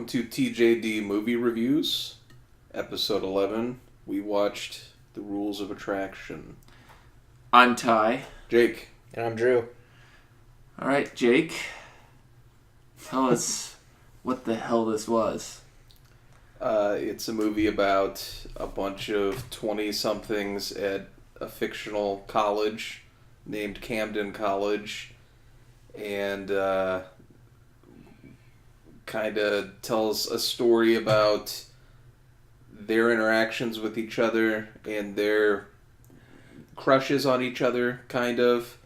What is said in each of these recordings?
welcome to TJD Movie Reviews, episode 11. We watched The Rules of Attraction. I'm Ty. Jake. And I'm Drew. Alright, Jake. Tell us what the hell this was. It's a movie about a bunch of 20-somethings at a fictional college named Camden College, and kind of tells a story about their interactions with each other and their crushes on each other, kind of.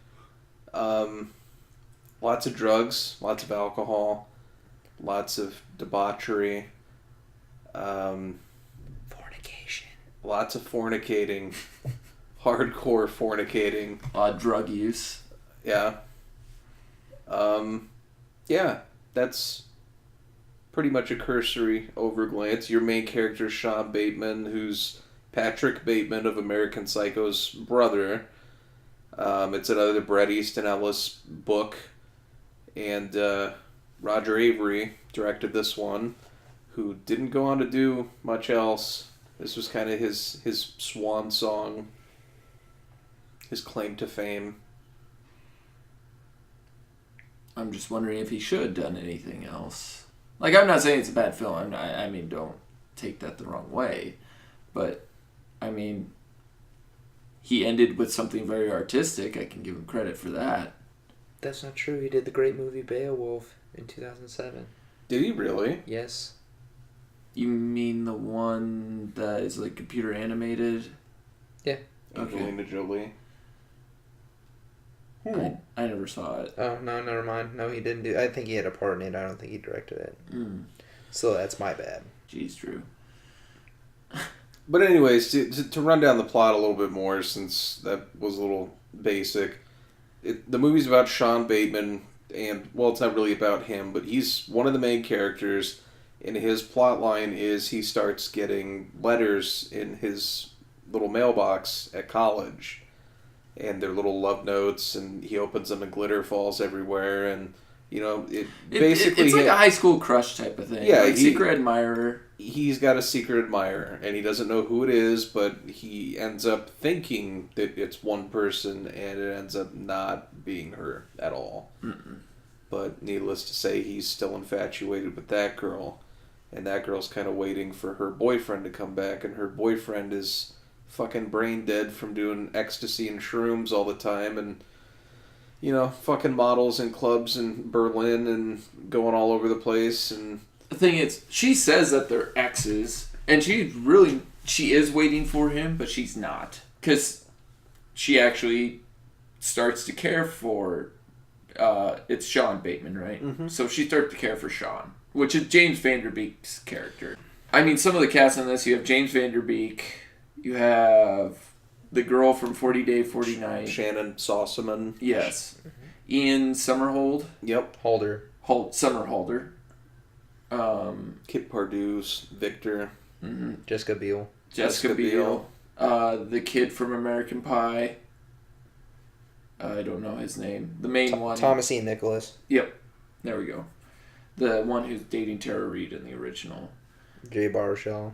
Lots of drugs, lots of alcohol, lots of debauchery. Fornication. Lots of fornicating. Hardcore fornicating. A lot of drug use. Yeah. Yeah, that's pretty much a cursory overglance. Your main character is Sean Bateman, who's Patrick Bateman of American Psycho's brother. It's another Bret Easton Ellis book. And Roger Avery directed this one, who didn't go on to do much else. This was kind of his swan song, his claim to fame. I'm just wondering if he should have done anything else. Like, I'm not saying it's a bad film. I mean, don't take that the wrong way. But, I mean, he ended with something very artistic. I can give him credit for that. That's not true. He did the great movie Beowulf in 2007. Did he really? Yes. You mean the one that is, like, computer animated? Yeah. Angelina Jolie. I never saw it. Oh, no, never mind. No, he didn't do... I think he had a part in it. I don't think he directed it. So that's my bad. Jeez, Drew. But anyways, to run down the plot a little bit more, since that was a little basic, the movie's about Sean Bateman, and, well, it's not really about him, but he's one of the main characters, and his plot line is he starts getting letters in his little mailbox at college, and they're little love notes, and he opens them and glitter falls everywhere, and, you know, basically... It's like a high school crush type of thing. Yeah, like secret admirer. He's got a secret admirer, and he doesn't know who it is, but he ends up thinking that it's one person, and it ends up not being her at all. Mm-mm. But needless to say, he's still infatuated with that girl, and that girl's kind of waiting for her boyfriend to come back, and her boyfriend is fucking brain dead from doing ecstasy and shrooms all the time, and, you know, fucking models in clubs in Berlin, and going all over the place, and... The thing is, she says that they're exes, and she is waiting for him, but she's not. Because she actually starts to care for, it's Sean Bateman, right? Mm-hmm. So she starts to care for Sean, which is James Van Der Beek's character. I mean, some of the cast on this, you have James Van Der Beek, you have the girl from 40 Day, 40 Night. Shannon Sossaman. Yes. Ian Somerhalder. Yep. Somerhalder. Kit Pardue's Victor. Mm-hmm. Jessica Biel. Jessica Biel. The kid from American Pie. I don't know his name. The main one. Thomas E. Nicholas. Yep. There we go. The one who's dating Tara Reid in the original. Jay Baruchel.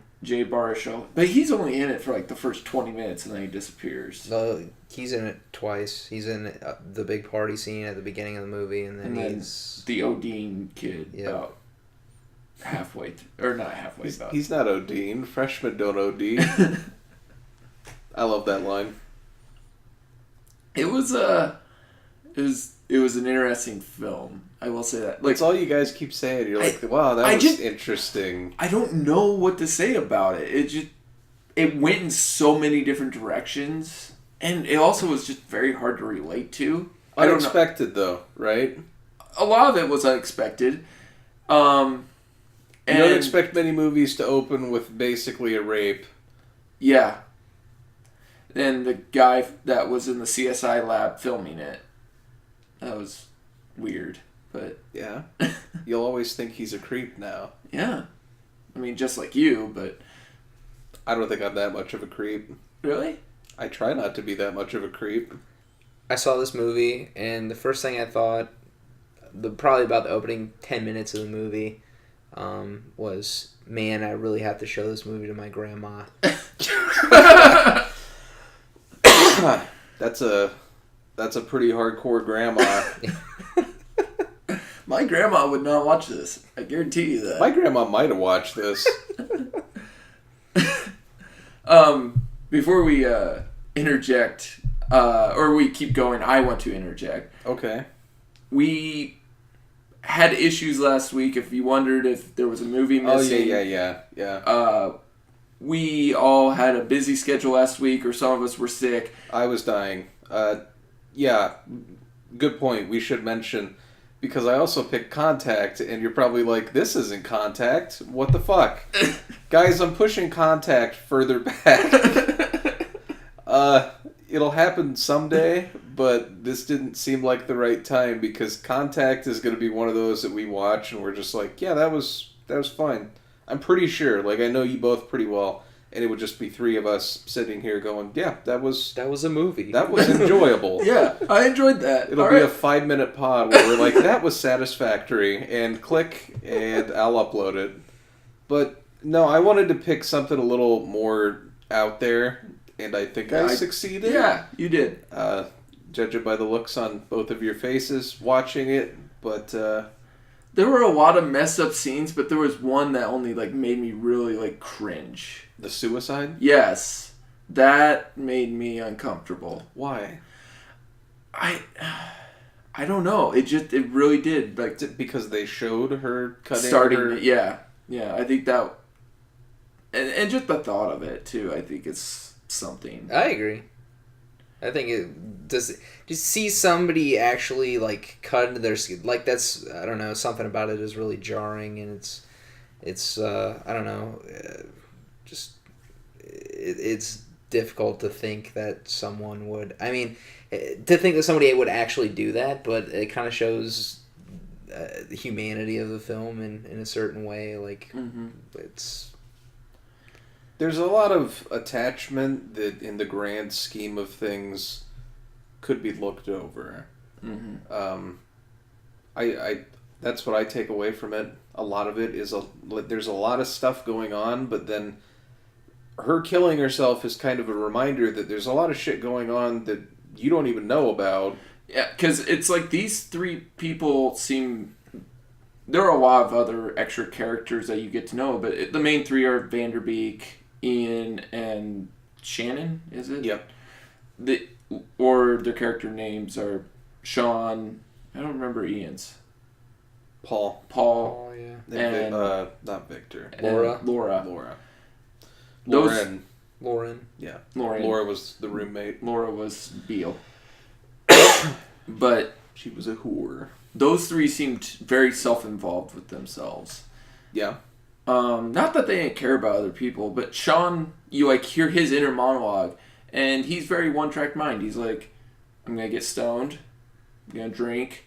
But he's only in it for like the first 20 minutes and then he disappears. No, he's in it twice. He's in the big party scene at the beginning of the movie, and then he's... the Odin kid. Yep. About halfway. Or not halfway. He's not Odin. Freshmen don't OD. I love that line. It was an interesting film. I will say that. Like, that's all you guys keep saying. You're like, wow, that was interesting. I don't know what to say about it. It went in so many different directions, and it also was just very hard to relate to. Unexpected, though, right? A lot of it was unexpected. You don't expect many movies to open with basically a rape. Yeah. And the guy that was in the CSI lab filming it, that was weird. But yeah, you'll always think he's a creep now. Yeah, I mean, just like you, but I don't think I'm that much of a creep. Really? I try not to be that much of a creep. I saw this movie, and the first thing I thought, probably about the opening 10 minutes of the movie, was, man, I really have to show this movie to my grandma. That's a pretty hardcore grandma. My grandma would not watch this. I guarantee you that. My grandma might have watched this. Before we interject, or we keep going, I want to interject. Okay. We had issues last week. If you wondered if there was a movie missing. Oh, yeah. We all had a busy schedule last week, or some of us were sick. I was dying. Yeah, good point. We should mention, because I also picked Contact, and you're probably like, this isn't Contact. What the fuck? Guys, I'm pushing Contact further back. It'll happen someday, but this didn't seem like the right time, because Contact is going to be one of those that we watch, and we're just like, yeah, that was fine. I'm pretty sure. Like, I know you both pretty well. And it would just be three of us sitting here going, yeah, that was a movie. That was enjoyable. Yeah, I enjoyed that. It'll be a 5-minute pod where we're like, that was satisfactory, and click, and I'll upload it. But, no, I wanted to pick something a little more out there, and I think I succeeded. Yeah, you did. Judge it by the looks on both of your faces watching it, but... there were a lot of messed up scenes, but there was one that only made me really cringe. The suicide? Yes. That made me uncomfortable. Why? I don't know. It really did. Because they showed her cutting her... Yeah. Yeah, I think that... And just the thought of it, too, I think it's something. I agree. I think it does. Just see somebody actually cut into their skin. That's, I don't know, something about it is really jarring, and it's I don't know, it's difficult to think that someone would. I mean, to think that somebody would actually do that, but it kind of shows the humanity of the film in a certain way. It's. There's a lot of attachment that, in the grand scheme of things, could be looked over. Mm-hmm. I that's what I take away from it. A lot of it is there's a lot of stuff going on, but then her killing herself is kind of a reminder that there's a lot of shit going on that you don't even know about. Yeah, because it's these three people seem... There are a lot of other extra characters that you get to know, but the main three are Vanderbeek, Ian, and Shannon, is it? Yep. Or their character names are Sean... I don't remember Ian's. Paul. Oh, yeah. And not Victor. Laura. Lauren. Yeah. Lauren. Laura was the roommate. Laura was Beale. But... She was a whore. Those three seemed very self-involved with themselves. Yeah. Not that they didn't care about other people, but Sean, you hear his inner monologue, and he's very one-track mind. He's like, I'm gonna get stoned, I'm gonna drink,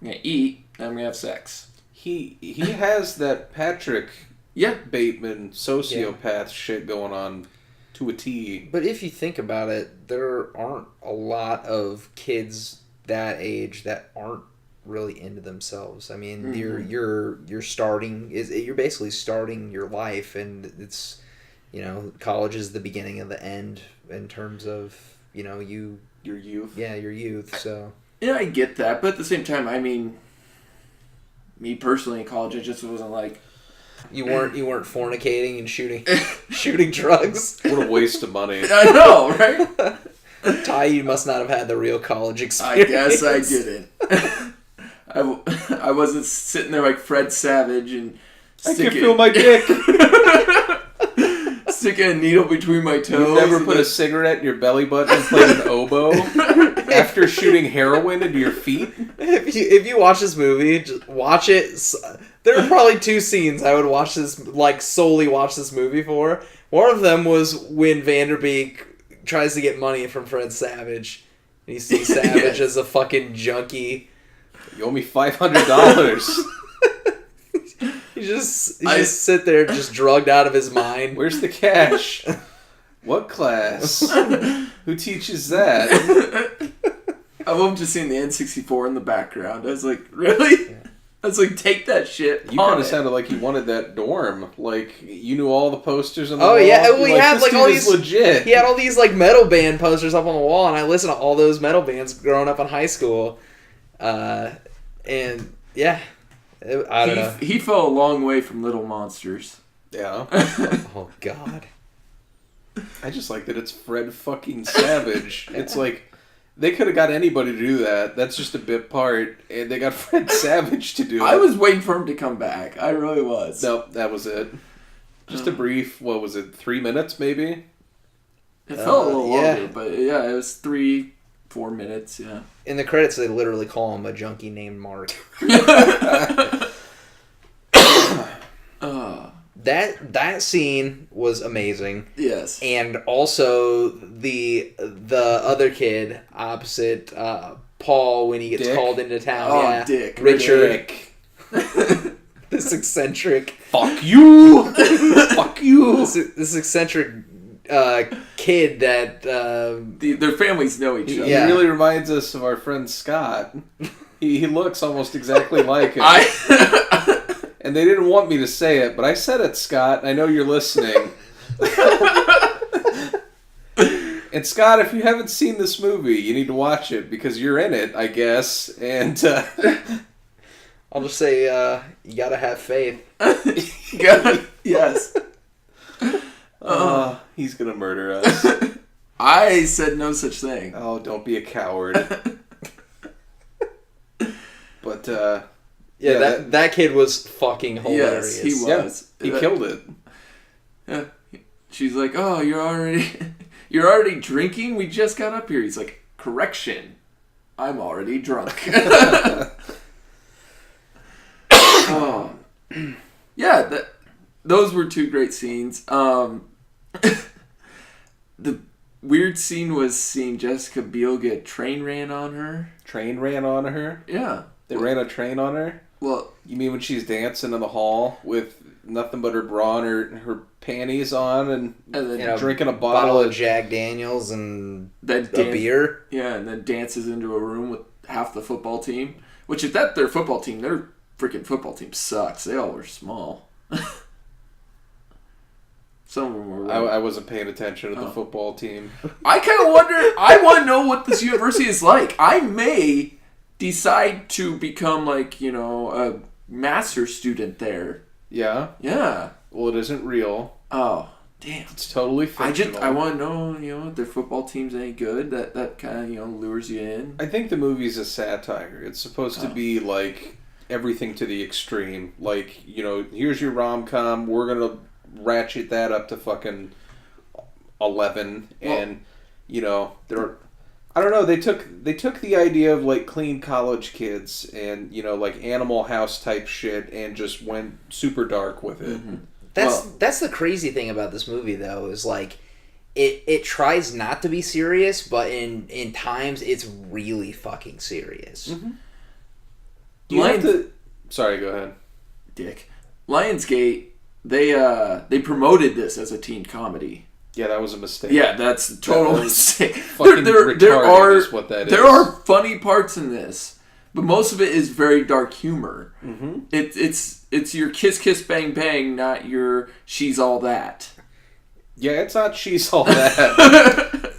I'm gonna eat, and I'm gonna have sex. He has that Patrick Bateman sociopath shit going on to a T. But if you think about it, there aren't a lot of kids that age that aren't really into themselves. I mean, mm-hmm. you're basically starting your life, and it's, college is the beginning of the end in terms of, your youth. Yeah, your youth. So yeah, I get that, but at the same time, I mean, me personally in college, I just wasn't like... You weren't fornicating and shooting drugs. What a waste of money. I know, right? Ty, you must not have had the real college experience. I guess I didn't. I wasn't sitting there like Fred Savage and I can feel my dick. Sticking a needle between my toes. You never put a cigarette in your belly button and played an oboe after shooting heroin into your feet? If you watch this movie, just watch it. There are probably two scenes I would watch this, solely watch this movie for. One of them was when Vanderbeek tries to get money from Fred Savage. And he sees Savage as a fucking junkie. You owe me $500. He just sit there just drugged out of his mind. Where's the cash? What class? Who teaches that? I love just seeing the N64 in the background. I was like, really? I was like, take that shit. You kind of sounded like you wanted that dorm. Like, you knew all the posters on the Oh wall. yeah, well, he had this like dude all is these. legit. He had all these like metal band posters up on the wall, and I listened to all those metal bands growing up in high school. And yeah, I don't know. He fell a long way from Little Monsters. Yeah. Oh God. I just like that it's Fred fucking Savage. It's like, they could have got anybody to do that. That's just a bit part, and they got Fred Savage to do it. I was waiting for him to come back. I really was. Nope, that was it. Just a brief, what was it, 3 minutes maybe? It felt a little yeah. longer, but yeah, it was 3-4 minutes, yeah. In the credits, they literally call him a junkie named Mark. That scene was amazing. Yes. And also the other kid opposite Paul when he gets Dick? called into town. Oh, yeah. Dick. Richard. This eccentric. Fuck you! Fuck you! This eccentric kid that. Their families know each other. Yeah. He really reminds us of our friend Scott. He looks almost exactly like him. And they didn't want me to say it, but I said it, Scott. I know you're listening. And Scott, if you haven't seen this movie, you need to watch it because you're in it, I guess. And I'll just say you gotta have faith. Yes. he's gonna murder us. I said no such thing. Oh, don't be a coward. But Yeah, that kid was fucking hilarious. Yes, he was. He killed it. Yeah. She's like, "Oh, you're already drinking? We just got up here." He's like, "Correction, I'm already drunk." Oh, yeah. Those were two great scenes. The weird scene was seeing Jessica Biel get train ran on her. Train ran on her? Yeah. They ran a train on her? Well, you mean when she's dancing in the hall with nothing but her bra and her panties on and then drinking a bottle of Jack Daniels and a beer? Yeah, and then dances into a room with half the football team. Which, if that's their football team, their freaking football team sucks. They all were small. Some of them were... I wasn't paying attention to the football team. I kind of wonder... I want to know what this university is like. I may decide to become, like, a master's student there. Yeah? Yeah. Well, it isn't real. Oh, damn. It's totally fictional. I want to know, if their football team's any good. That kind of, lures you in. I think the movie's a satire. It's supposed to be, like, everything to the extreme. Like, here's your rom-com. We're going to ratchet that up to fucking 11. And, they're... I don't know. They took the idea of like clean college kids and like Animal House type shit and just went super dark with it. Mm-hmm. That's the crazy thing about this movie though is like it tries not to be serious, but in times it's really fucking serious. Mm-hmm. Sorry, go ahead. Dick. Lionsgate. They promoted this as a teen comedy. Yeah, that was a mistake. Yeah, that's a total mistake. Retarded is what that is. There are funny parts in this, but most of it is very dark humor. Mm-hmm. It's your kiss kiss bang bang, not your she's all that. Yeah, it's not she's all that.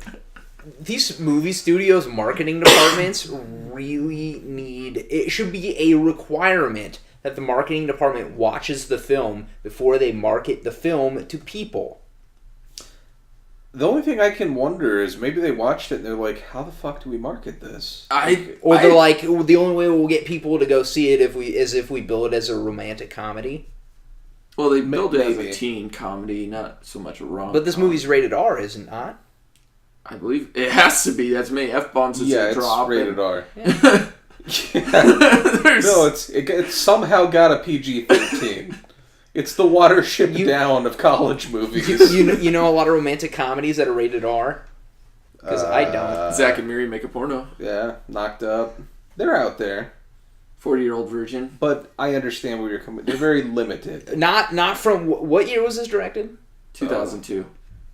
These movie studios' marketing departments really need... It should be a requirement that the marketing department watches the film before they market the film to people. The only thing I can wonder is maybe they watched it and they're like, how the fuck do we market this? They're like, the only way we'll get people to go see it is if we bill it as a romantic comedy. Well, they billed it as a teen comedy, not so much a rom-com. But this movie's rated R, is it not? I believe it has to be. That's many F-bombs it's drop. Rated R. Yeah. No, it's somehow got a PG-13. It's the Watership Down of college movies. You know a lot of romantic comedies that are rated R? Because I don't. Zack and Miri make a porno. Yeah, Knocked Up. They're out there. 40-year-old virgin. But I understand where you're coming. They're very limited. Not from... What year was this directed? 2002.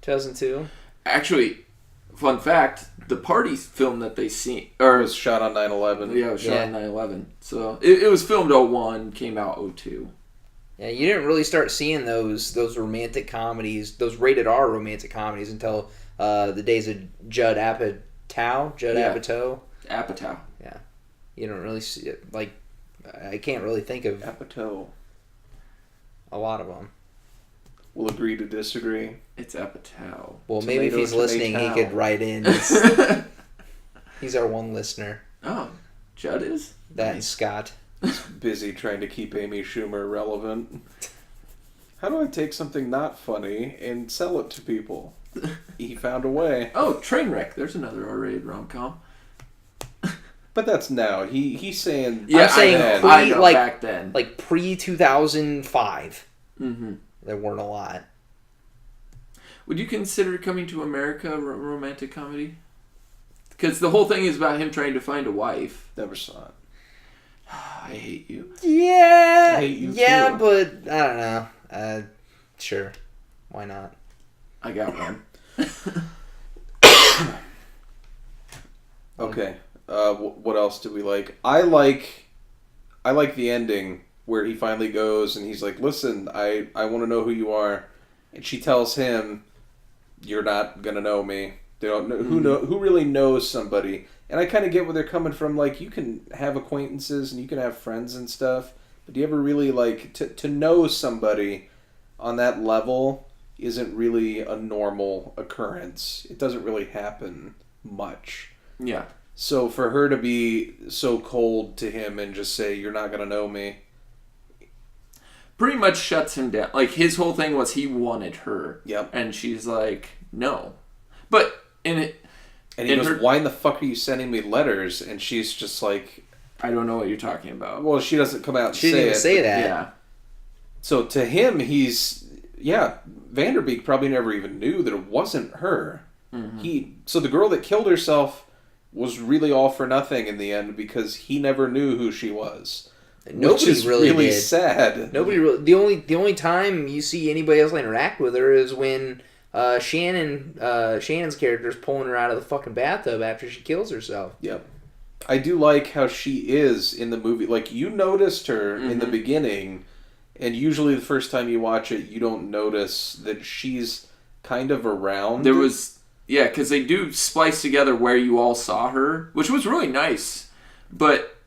2002? Actually, Fun fact: the party film that they seen, It or was shot on 9/11. yeah, it was shot Yeah. on 9/11. So it was filmed 01, came out 02. Yeah, you didn't really start seeing those romantic comedies, those rated R romantic comedies until the days of Judd Apatow. Yeah. Apatow. Apatow. You don't really see it. Like, I can't really think of Apatow. a lot of them. We'll agree to disagree. It's Apatow. Well, maybe if Tomato, he's listening, he tomato. could write in. He's our one listener. Oh, Judd is? That and Scott. Busy trying to keep Amy Schumer relevant. How do I take something not funny and sell it to people? He found a way. Oh, Trainwreck. There's another R-rated rom-com. But that's now. He's saying... Yeah, I'm saying then. pre, I know, like, back then. like pre-2005. Mm-hmm. There weren't a lot. Would you consider Coming to America a romantic comedy? Because the whole thing is about him trying to find a wife. Never saw it. I hate you. Yeah, I hate you yeah, too. but I don't know. Sure, why not? I got one. Okay. What else do we like? I like the ending where he finally goes and he's like, "Listen, I want to know who you are," and she tells him, "You're not gonna know me." They don't know who really knows somebody, and I kind of get where they're coming from. Like, you can have acquaintances and you can have friends and stuff, but do you ever really like to know somebody on that level? Isn't really a normal occurrence. It doesn't really happen much. Yeah. So for her to be so cold to him and just say, "You're not gonna know me," Pretty much shuts him down. Like, his whole thing was he wanted her. Yep. And she's like, no. But in it... And he in goes, her- "Why in the fuck are you sending me letters?" And she's just like, I don't know what you're talking about. well, she doesn't come out and She say didn't even it. say but- that. Yeah. So to him, Vanderbeek probably never even knew that it wasn't her. Mm-hmm. So the girl that killed herself was really all for nothing in the end because he never knew who she was. Nobody which is really did. sad. Nobody really. The only time you see anybody else interact with her is when Shannon's character is pulling her out of the fucking bathtub after she kills herself. Yep. I do like how she is in the movie. Like, you noticed her in the beginning, and usually the first time you watch it, you don't notice that she's kind of around. There was... Yeah, because they do splice together where you all saw her, which was really nice.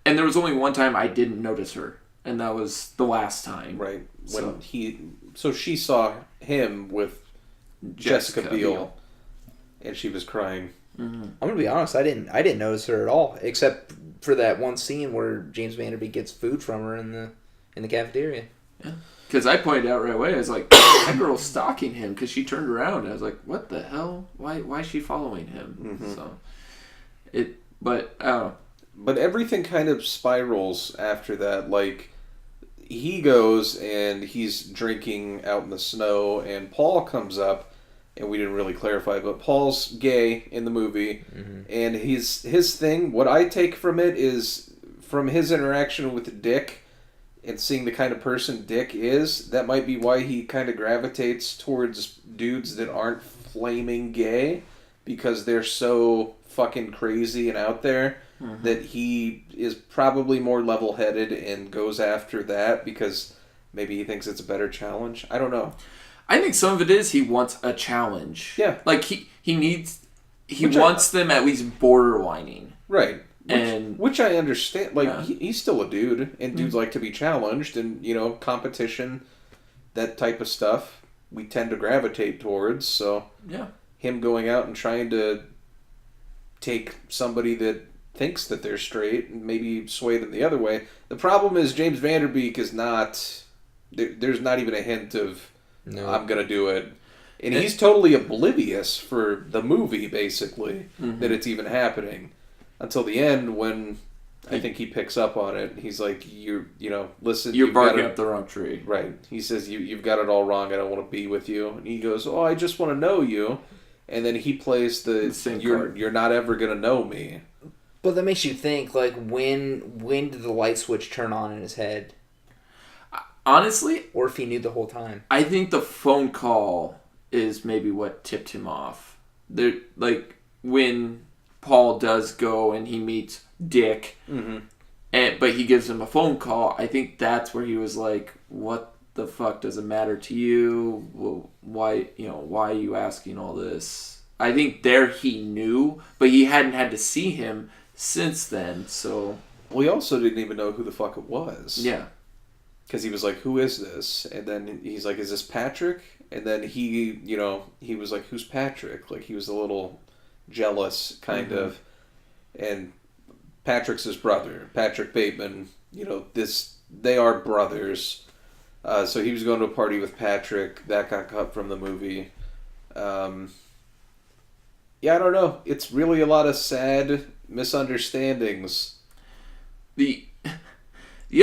And there was only one time I didn't notice her, and that was the last time. Right. So She saw him with Jessica Biel, and she was crying. I'm gonna be honest. I didn't notice her at all, except for that one scene where James Vanderbeek gets food from her in the cafeteria. Yeah. Because I pointed out right away, I was like, that girl's stalking him, because she turned around, and I was like, what the hell? Why is she following him? So, but, I don't know. But everything kind of spirals after that. Like, he goes and he's drinking out in the snow, and Paul comes up, and we didn't really clarify, but Paul's gay in the movie, and his thing, what I take from it is, from his interaction with Dick, and seeing the kind of person Dick is, that might be why he kind of gravitates towards dudes that aren't flaming gay, because they're so fucking crazy and out there, that he is probably more level-headed and goes after that because maybe he thinks it's a better challenge. I don't know. I think some of it is he wants a challenge. Yeah. Like, he wants them at least borderlining. Right. And which I understand. Like, Yeah. he's still a dude, and dudes like to be challenged, and, competition, that type of stuff, we tend to gravitate towards. So, yeah. him going out and trying to take somebody that thinks that they're straight and maybe sway them the other way. The problem is James Vanderbeek is not... There's not even a hint of, I'm going to do it. And he's totally oblivious for the movie, basically, that it's even happening. Until the end, when I think he picks up on it. He's like, listen... You're barking up the wrong tree. Right. He says, you've got it all wrong. I don't want to be with you. And he goes, oh, I just want to know you. And then he plays the same you're card. You're not ever going to know me. But that makes you think, like, when did the light switch turn on in his head? Honestly, Or if he knew the whole time. I think the phone call is maybe what tipped him off. when Paul does go and he meets Dick, but he gives him a phone call, I think that's where he was like, what the fuck does it matter to you? Well, why are you asking all this? I think there he knew, but he hadn't had to see him since then, so... We also didn't even know who the fuck it was. Yeah. Because he was like, who is this? And then he's like, is this Patrick? And then he was like, who's Patrick? Like, he was a little jealous, kind of. And Patrick's his brother. Patrick Bateman, they are brothers. So he was going to a party with Patrick. That got cut from the movie. Yeah, I don't know. It's really a lot of sad misunderstandings. The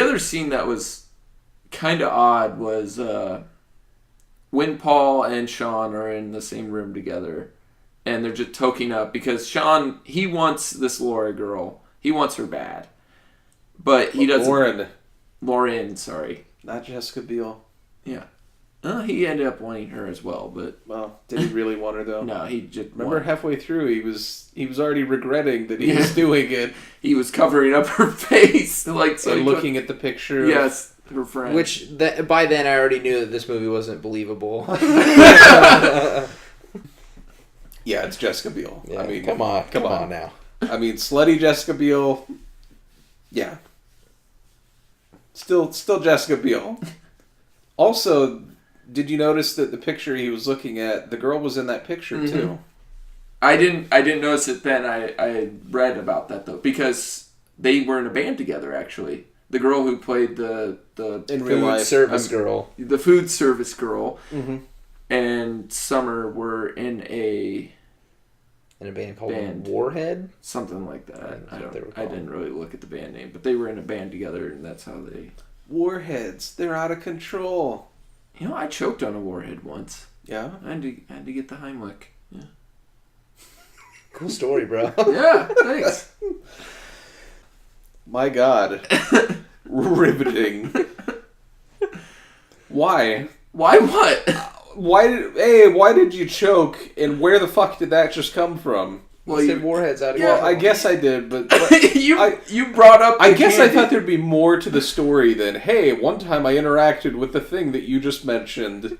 other scene that was kind of odd was when Paul and Sean are in the same room together, and they're just toking up because Sean, he wants this Laura girl. He wants her bad, but he doesn't. Lauren, sorry, not Jessica Biel. Yeah. He ended up wanting her as well, but... Well, did he really want her, though? No, he just... Remember halfway through, he was already regretting that he was doing it. He was covering up her face. And looking at the picture. Yes, her friend. Which, by then, I already knew that this movie wasn't believable. Yeah, it's Jessica Biel. Yeah, I mean, come on now. I mean, slutty Jessica Biel. Yeah. Still Jessica Biel. Also... Did you notice that the picture he was looking at, the girl was in that picture too? I didn't notice it then. I read about that though, because they were in a band together actually. The girl who played the food service girl, the food service girl, and Summer were in a band called Warhead, something like that. I didn't really look at the band name, but they were in a band together, and that's how they. Warheads, they're out of control. I choked on a warhead once. Yeah? I had to get the Heimlich. Yeah. Cool story, bro. Yeah, thanks. My God. Riveting. Why? Why what? Why did you choke, and where the fuck did that just come from? Well, you said Warhead's out of control. Well, I guess I did, but you brought up. I guess candy. I thought there'd be more to the story than, hey, one time I interacted with the thing that you just mentioned.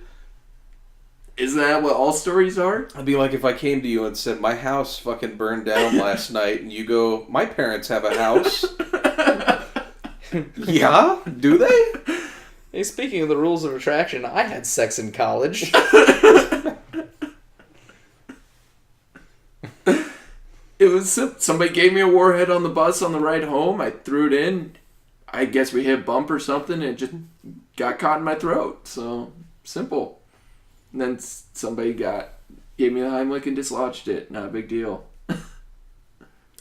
Is that what all stories are? I'd be like if I came to you and said, my house fucking burned down last night, and you go, my parents have a house. Yeah? Do they? Hey, speaking of the rules of attraction, I had sex in college. It was somebody gave me a warhead on the bus on the ride home. I threw it in. I guess we hit a bump or something, and it just got caught in my throat. So, simple. And then somebody gave me the Heimlich and dislodged it. Not a big deal.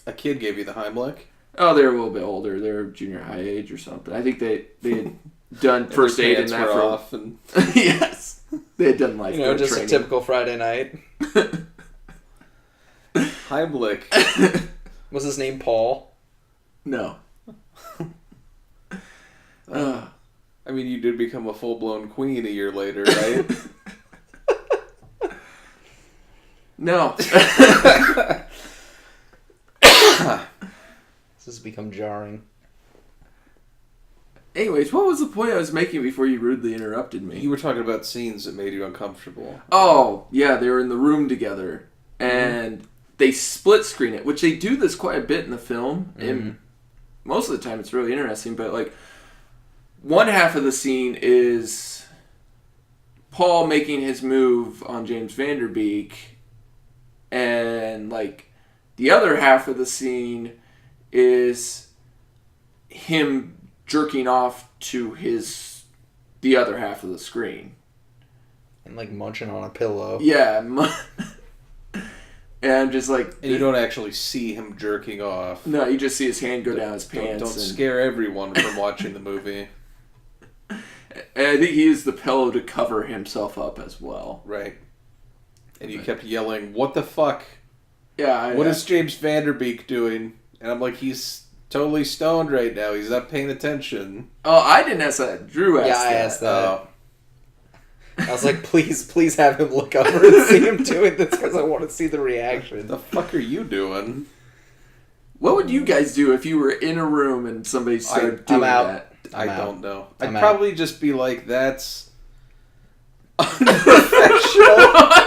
A kid gave you the Heimlich? Oh, they're a little bit older. They're junior high age or something. I think they had done first aid in that for off and yes. They had done lifeguard just training. a typical Friday night. Heimlich. Was his name Paul? No. I mean, you did become a full-blown queen a year later, right? No. This has become jarring. Anyways, what was the point I was making before you rudely interrupted me? You were talking about scenes that made you uncomfortable. Oh, yeah, they were in the room together. And they split screen it, which they do this quite a bit in the film. And most of the time it's really interesting, but like one half of the scene is Paul making his move on James Vanderbeek, and like the other half of the scene is him jerking off to the other half of the screen. And like munching on a pillow. Yeah. And I'm just like... And you don't actually see him jerking off. No, you just see his hand go down his pants. Don't scare everyone from watching the movie. And I think he used the pillow to cover himself up as well. Right. And you kept yelling, what the fuck? Yeah. What is James Vanderbeek doing? And I'm like, he's totally stoned right now. He's not paying attention. Oh, I didn't ask that. Drew asked that. Yeah, I asked that. I was like, please have him look over and see him doing this because I want to see the reaction. The fuck are you doing? What would you guys do if you were in a room and somebody started doing out. that? I don't know. I'm I'd out. probably just be like, that's unprofessional.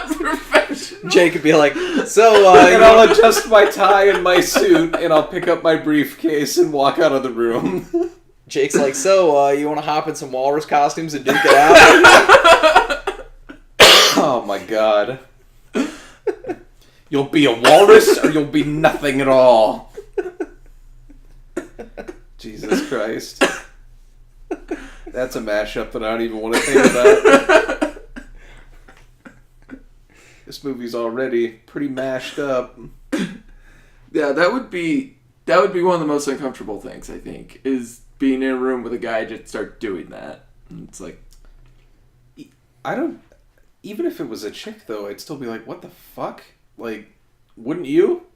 Unprofessional. Jake could be like, so, And I'll adjust my tie and my suit, and I'll pick up my briefcase and walk out of the room. Jake's like, so, you want to hop in some walrus costumes and duke it out? Oh my god. You'll be a walrus or you'll be nothing at all. Jesus Christ. That's a mashup that I don't even want to think about. This movie's already pretty mashed up. Yeah, that would be one of the most uncomfortable things, I think, is being in a room with a guy just start doing that. And it's like, I don't... Even if it was a chick, though, I'd still be like, what the fuck? Like, wouldn't you?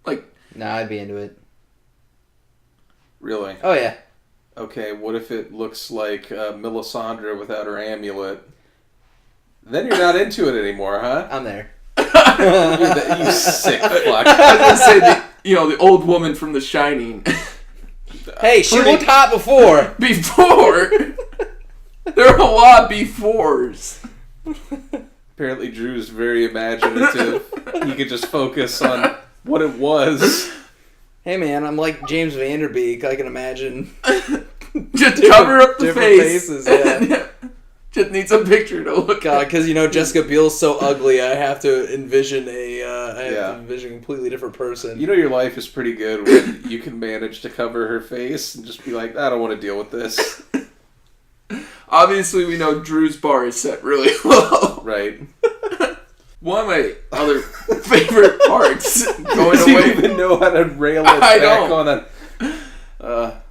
like, Nah, I'd be into it. Really? Oh, yeah. Okay, what if it looks like Melisandre without her amulet? Then you're not into it anymore, huh? I'm there. You sick fuck. I was gonna say the old woman from The Shining. Hey, she looked hot before. Before, there are a lot of befores. Apparently Drew's very imaginative. He could just focus on what it was. Hey, man, I'm like James Vanderbeek. I can imagine. Just cover up the different face. faces, yeah. Just needs a picture to look God, at. because Jessica Biel's so ugly, I have to envision a completely different person. You know your life is pretty good when you can manage to cover her face and just be like, I don't want to deal with this. Obviously, we know Drew's bar is set really low. Right. One of my other favorite parts going Do you away. even know how to rail it I back don't. on a...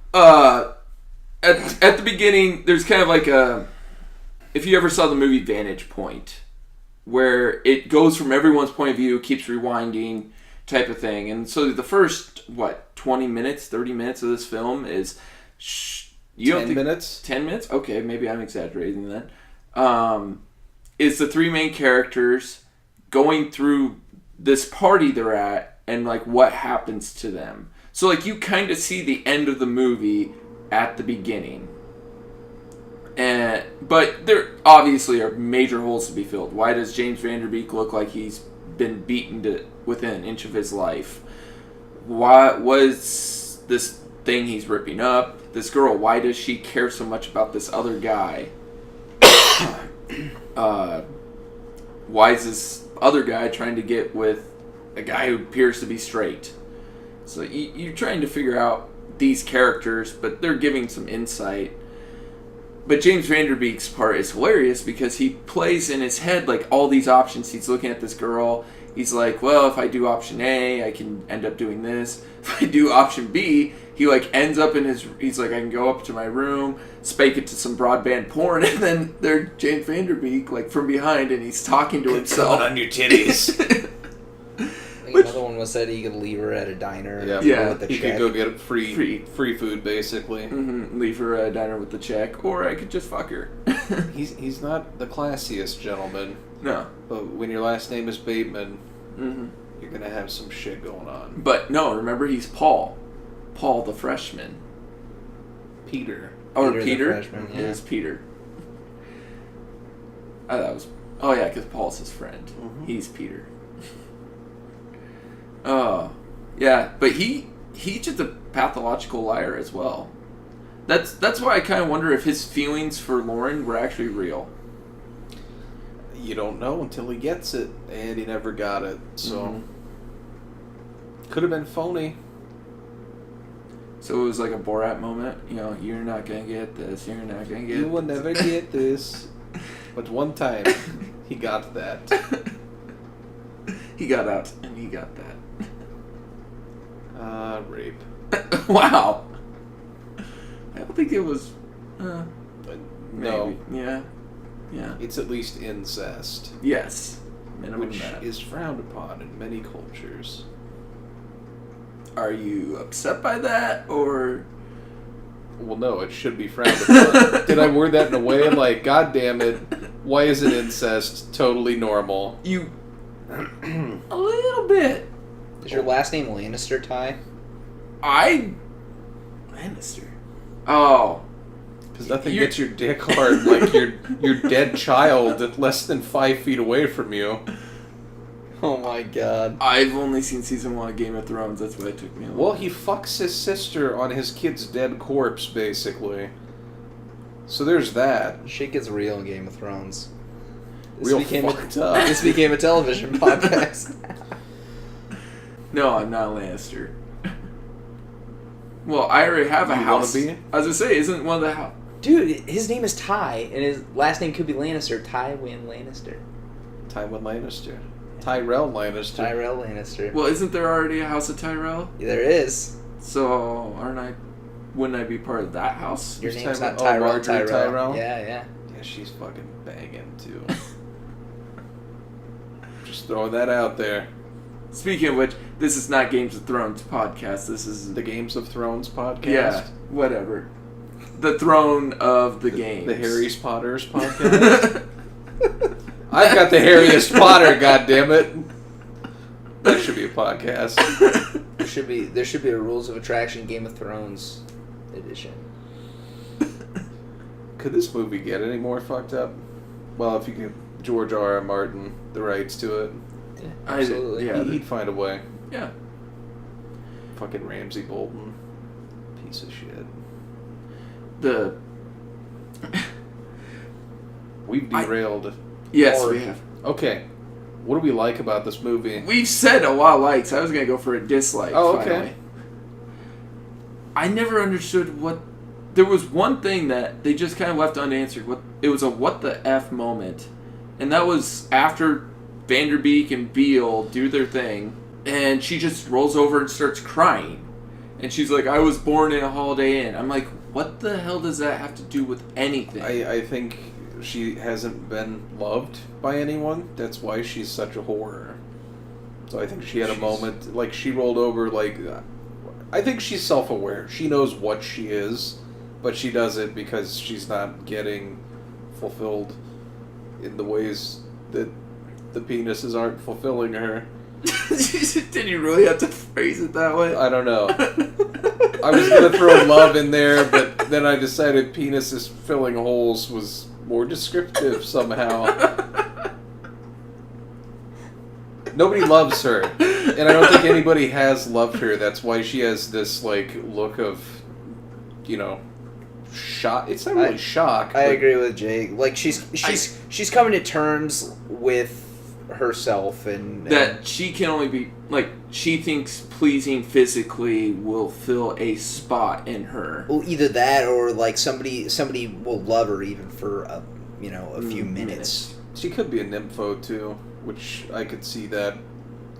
At the beginning, there's kind of like a... If you ever saw the movie Vantage Point, where it goes from everyone's point of view, keeps rewinding type of thing. And so the first, 20 minutes, 30 minutes of this film is... 10 minutes? 10 minutes? Okay, maybe I'm exaggerating then. It's the three main characters going through this party they're at and like what happens to them. So like you kind of see the end of the movie at the beginning. But there obviously are major holes to be filled. Why does James Vanderbeek look like he's been beaten to within an inch of his life? Why was this thing he's ripping up? This girl, why does she care so much about this other guy? Why is this other guy trying to get with a guy who appears to be straight? So you're trying to figure out these characters, but they're giving some insight. But James Vanderbeek's part is hilarious because he plays in his head like all these options. He's looking at this girl. He's like, well, if I do option A, I can end up doing this. If I do option B, he like ends up in his... He's like, I can go up to my room, spank it to some broadband porn, and then there's James Vanderbeek like from behind, and he's talking to himself. on your titties. I think another one was said he could leave her at a diner. Yeah, with the he check. could go get free food, basically. Mm-hmm. Leave her at a diner with the check, or I could just fuck her. He's not the classiest gentleman, No. but when your last name is Bateman, Mm-hmm. you're gonna have some shit going on. But no, remember he's Paul. Paul the freshman. Peter. Or Peter the Peter? freshman, It yeah. was Peter. I thought it was... Oh yeah, because Paul's his friend. Mhm. He's Peter. Oh. Yeah, but he's just a pathological liar as well. That's why I kind of wonder if his feelings for Lauren were actually real. You don't know until he gets it, and he never got it, so... Could have been phony. So it was like a Borat moment. You know, you're not going to get this. You're not going to get You will this. never get this. But one time, he got that. He got out, and he got that. Rape. Wow. I don't think it was... No. maybe. Yeah. Yeah. It's at least incest. Yes. Minimum Which that. is frowned upon in many cultures. Are you upset by that, or... Well, no, it should be frowned upon. Did I word that in a way like, God damn it, Why isn't incest totally normal? You... a little bit. Is your last name Lannister, Ty? Lannister. Oh. Because nothing gets your dick hard like your dead child less than 5 feet away from you. Oh my god. I've only seen season 1 of Game of Thrones. That's why it took me a Well, while. he fucks his sister on his kid's dead corpse, basically. So there's that. Shit gets real in Game of Thrones. Real fucked up. This became a television podcast. No, I'm not Lannister. Well, I already have a You house. wanna be? I was gonna say, isn't one of the house? Dude, his name is Ty, and his last name could be Lannister. Tywin Lannister. Tywin Lannister. Tyrell Lannister. Tyrell Lannister. Well, isn't there already a House of Tyrell? There is. So, wouldn't I be part of that house? Your Who's name's Tyrell? not Oh, Tyrell. Marjorie Tyrell? Yeah, yeah. Yeah, she's fucking banging, too. Just throwing that out there. Speaking of which, this is not Games of Thrones podcast. This is The Games of Thrones podcast. yeah, whatever. The throne of the games. The Harry Potters podcast. I've got the hairiest Potter, goddammit. That should be a podcast. There should be a Rules of Attraction Game of Thrones edition. Could this movie get any more fucked up? Well, if you give George R. R. Martin the rights to it, Yeah, absolutely. he'd find a way. Yeah. Fucking Ramsay Bolton. Piece of shit. The We've derailed. yes, Or- we have. Okay. What do we like about this movie? We've said a lot of likes. I was gonna go for a dislike. Oh, okay. Finally. I never understood what. There was one thing that they just kind of left unanswered. It was a what the F moment, and that was after Vanderbeek and Beale do their thing, and she just rolls over and starts crying, and she's like, "I was born in a Holiday Inn." I'm like, what the hell does that have to do with anything? I think she hasn't been loved by anyone. That's why she's such a horror. So I think she had a moment, like, she rolled over, like, I think she's self-aware. She knows what she is, but she does it because she's not getting fulfilled in the ways that the penises aren't fulfilling her. Did you really have to phrase it that way? I don't know. I was going to throw love in there, but then I decided penises filling holes was more descriptive somehow. Nobody loves her, and I don't think anybody has loved her. That's why she has this, like, look of, you know, shock. It's not really shock. I but agree with Jake. Like she's coming to terms with herself and that she can only be like she thinks pleasing physically will fill a spot in her. well, either that or like somebody will love her even for a few minutes. She could be a nympho, too, which I could see that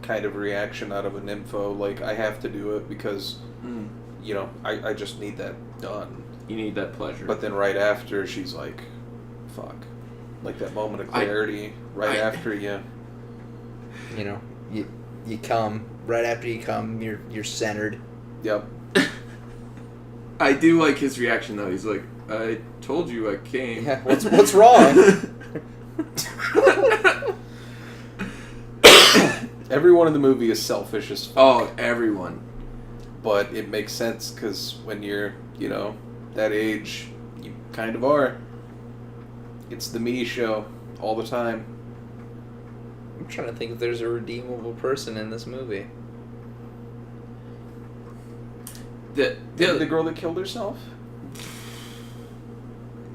kind of reaction out of a nympho. Like, I have to do it because, you know, I just need that done. You need that pleasure. But then right after, she's like, fuck. Like that moment of clarity after you... You know, you come right after you come, you're centered. Yep. I do like his reaction though. He's like, "I told you I came." Yeah, what's wrong? Everyone in the movie is selfish as fuck. Oh, everyone. But it makes sense because when you're, you know, that age, you kind of are. It's the me show all the time. I'm trying to think if there's a redeemable person in this movie. The girl that killed herself?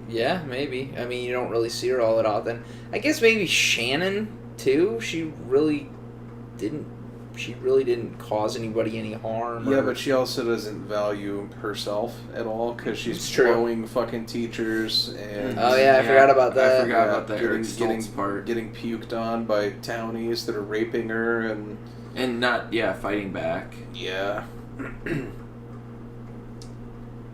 Yeah, maybe. I mean, you don't really see her all that often. I guess maybe Shannon too. She really didn't cause anybody any harm. Yeah, but she also doesn't value herself at all because she's It's true. blowing fucking teachers and Oh, yeah, I forgot about that. I forgot about that. getting Eric Stoltz part. getting puked on by townies that are raping her And not fighting back. yeah.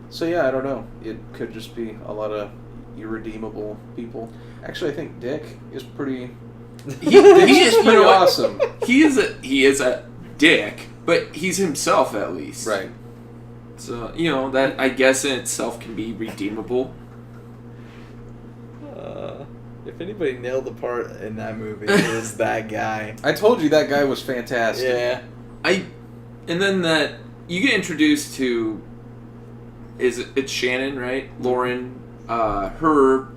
So yeah, I don't know. It could just be a lot of irredeemable people. Actually, I think Dick is pretty. He is Pretty you know what? awesome. He is a dick, but he's himself at least. Right. So that I guess in itself can be redeemable. If anybody nailed the part in that movie, it was that guy. I told you that guy was fantastic. Yeah. And then that you get introduced to it's Shannon, right? Lauren, her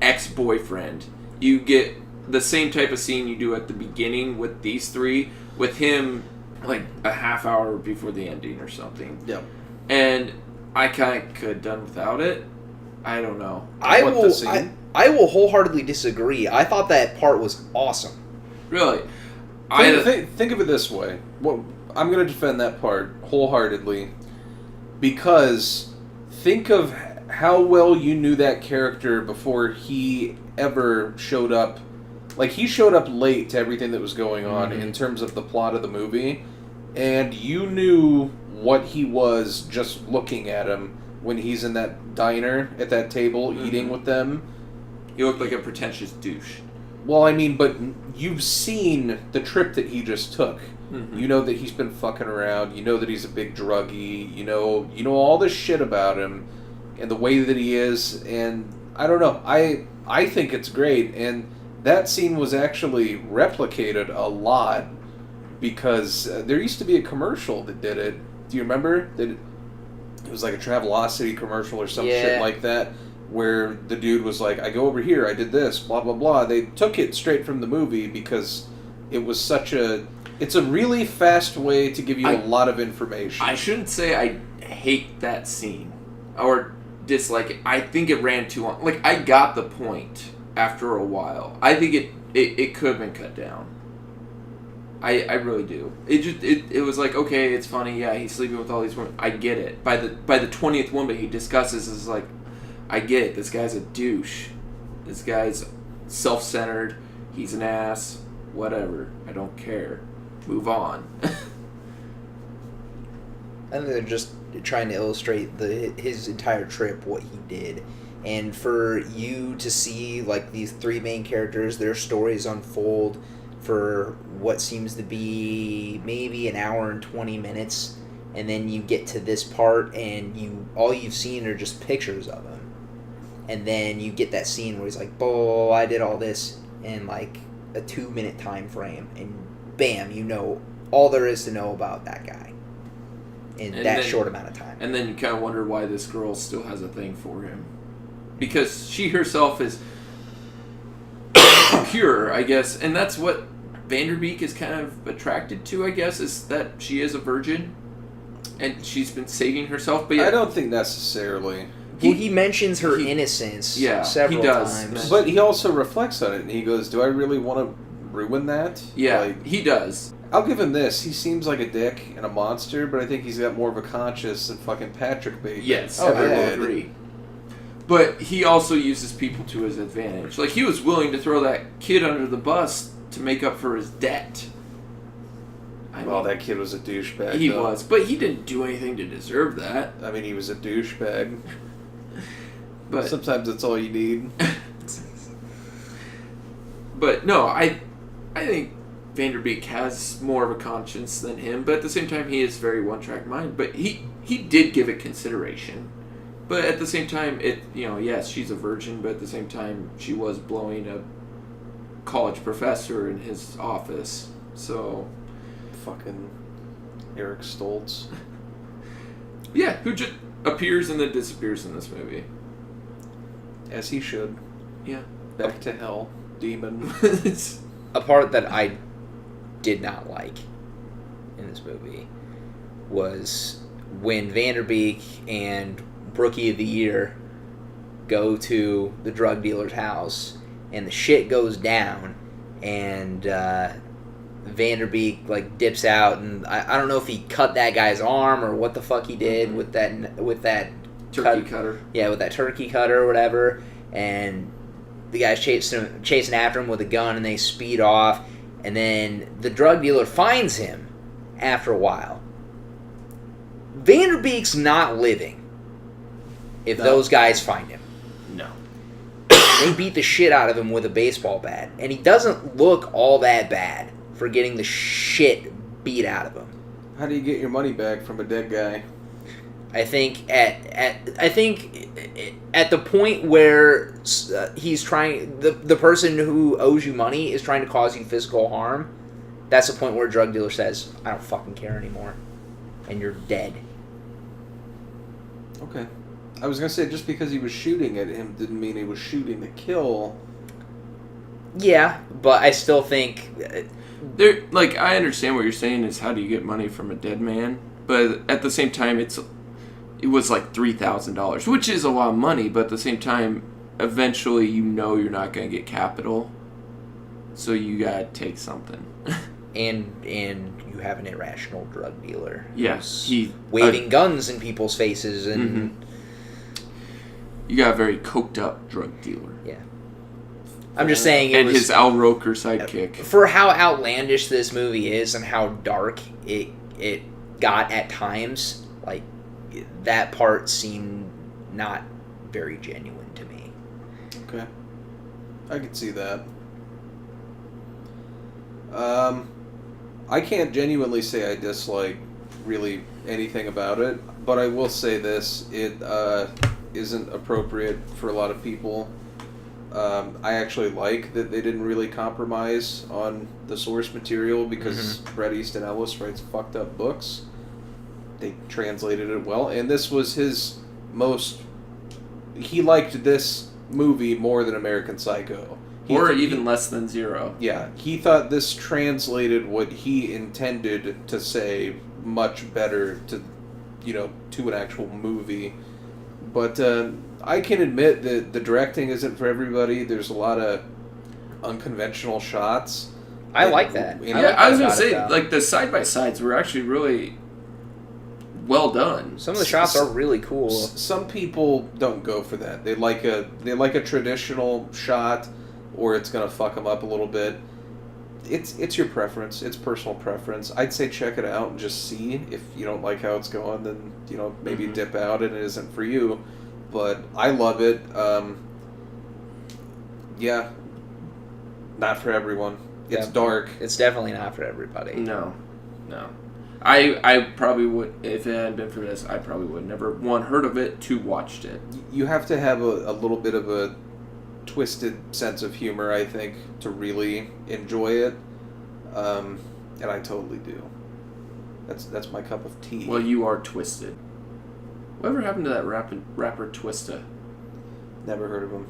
ex-boyfriend. You get the same type of scene you do at the beginning with these three, with him like a half hour before the ending or something. Yep. And I kind of could have done without it. I don't know. I will wholeheartedly disagree. I thought that part was awesome. Really? Think of it this way. I'm going to defend that part wholeheartedly because think of how well you knew that character before he ever showed up. Like, he showed up late to everything that was going on in terms of the plot of the movie, and you knew what he was just looking at him when he's in that diner at that table eating with them. He looked like a pretentious douche. Well, I mean, but you've seen the trip that he just took. You know that he's been fucking around. You know that he's a big druggie. You know all this shit about him and the way that he is. And I don't know. I think it's great. And that scene was actually replicated a lot because there used to be a commercial that did it. Do you remember? That it was like a Travelocity commercial or some shit like that, where the dude was like, I go over here, I did this, blah, blah, blah. They took it straight from the movie because it was it's a really fast way to give you a lot of information. I shouldn't say I hate that scene or dislike it. I think it ran too long. Like, I got the point after a while. I think it could have been cut down. I really do. It was like, okay, it's funny, yeah, he's sleeping with all these women. I get it. By the 20th woman he discusses is like, I get it. This guy's a douche. This guy's self-centered. He's an ass. Whatever. I don't care. Move on. I think they're just trying to illustrate his entire trip, what he did. And for you to see, like, these three main characters, their stories unfold for what seems to be maybe an hour and 20 minutes, and then you get to this part, and all you've seen are just pictures of him. And then you get that scene where he's like, "Oh, I did all this in, like, a 2-minute time frame," and bam, you know all there is to know about that guy in that short amount of time. And then you kind of wonder why this girl still has a thing for him. Because she herself is pure, I guess, and that's what Vanderbeek is kind of attracted to, I guess, is that she is a virgin, and she's been saving herself. But I don't think necessarily. He mentions her innocence several times. But he also reflects on it, and he goes, do I really want to ruin that? Yeah, like, he does. I'll give him this. He seems like a dick and a monster, but I think he's got more of a conscience than fucking Patrick Bateman. Yes, I agree. But he also uses people to his advantage. Like, he was willing to throw that kid under the bus to make up for his debt. I mean, that kid was a douchebag. He was, but he didn't do anything to deserve that. I mean, he was a douchebag. But sometimes that's all you need. But no, I think Vanderbeek has more of a conscience than him, but at the same time, he is very one-track mind. But he did give it consideration. But at the same time, yes, she's a virgin, but at the same time, she was blowing a college professor in his office. So, fucking Eric Stoltz. Yeah, who just appears and then disappears in this movie. As he should. Yeah. Back to hell, demon. A part that I did not like in this movie was when Vanderbeek and Rookie of the Year go to the drug dealer's house, and the shit goes down, and Vanderbeek like dips out, and I don't know if he cut that guy's arm or what the fuck he did with that turkey cutter. Yeah, with that turkey cutter or whatever, and the guy's chasing after him with a gun, and they speed off, and then the drug dealer finds him after a while. Vanderbeek's not living if those guys find him. No. They beat the shit out of him with a baseball bat, and he doesn't look all that bad for getting the shit beat out of him. How do you get your money back from a dead guy? I think at the point where he's trying, the person who owes you money is trying to cause you physical harm. That's the point where a drug dealer says, "I don't fucking care anymore," and you're dead. Okay. I was gonna say, just because he was shooting at him didn't mean he was shooting to kill. Yeah, but I still think I understand what you're saying is how do you get money from a dead man, but at the same time it was like $3,000, which is a lot of money, but at the same time, eventually you're not going to get capital, so you gotta take something. and you have an irrational drug dealer. Yes, he's waving guns in people's faces and. Mm-hmm. You got a very coked up drug dealer. Yeah. I'm just saying and his Al Roker sidekick. For how outlandish this movie is and how dark it got at times, like, that part seemed not very genuine to me. Okay. I could see that. I can't genuinely say I dislike really anything about it, but I will say this. It isn't appropriate for a lot of people. I actually like that they didn't really compromise on the source material because Bret Easton Ellis writes fucked up books. They translated it well, and this was his most... He liked this movie more than American Psycho. Even less than Zero. Yeah, he thought this translated what he intended to say much better to an actual movie. But I can admit that the directing isn't for everybody. There's a lot of unconventional shots. I like that. I was going to say, like, the side-by-sides were actually really well done. Some of the shots are really cool. Some people don't go for that. They like a traditional shot, or it's going to fuck them up a little bit. It's your preference. It's personal preference. I'd say check it out and just see. If you don't like how it's going, then maybe dip out and it isn't for you. But I love it. Yeah, not for everyone. It's dark. It's definitely not for everybody. No. I probably would, if it hadn't been for this, I probably would never heard of it to watched it. You have to have a little bit of a twisted sense of humor, I think, to really enjoy it, and I totally do. That's my cup of tea. Well, you are twisted. Whatever happened to that rapper Twista? Never heard of him.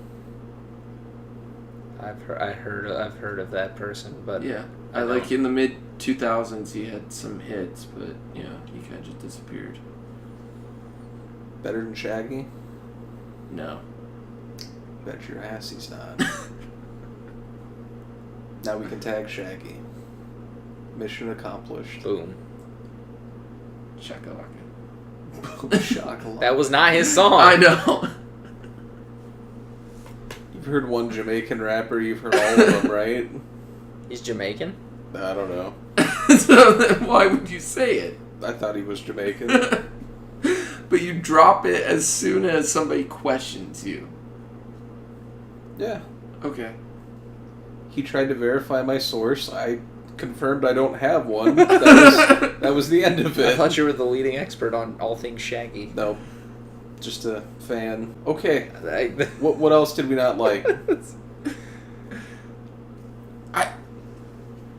I've heard of that person, but yeah, I like in the mid 2000s he had some hits, but he kind of just disappeared. Better than Shaggy? No. Bet your ass he's not. Now we can tag Shaggy. Mission accomplished. Boom. Shakalaka. Shakalaka. That was not his song. I know. You've heard one Jamaican rapper, you've heard all of them, right? He's Jamaican? I don't know. So then why would you say it? I thought he was Jamaican. But you drop it as soon as somebody questions you. Yeah. Okay. He tried to verify my source. I confirmed I don't have one. That was the end of it. I thought you were the leading expert on all things Shaggy. No. Just a fan. Okay. What else did we not like?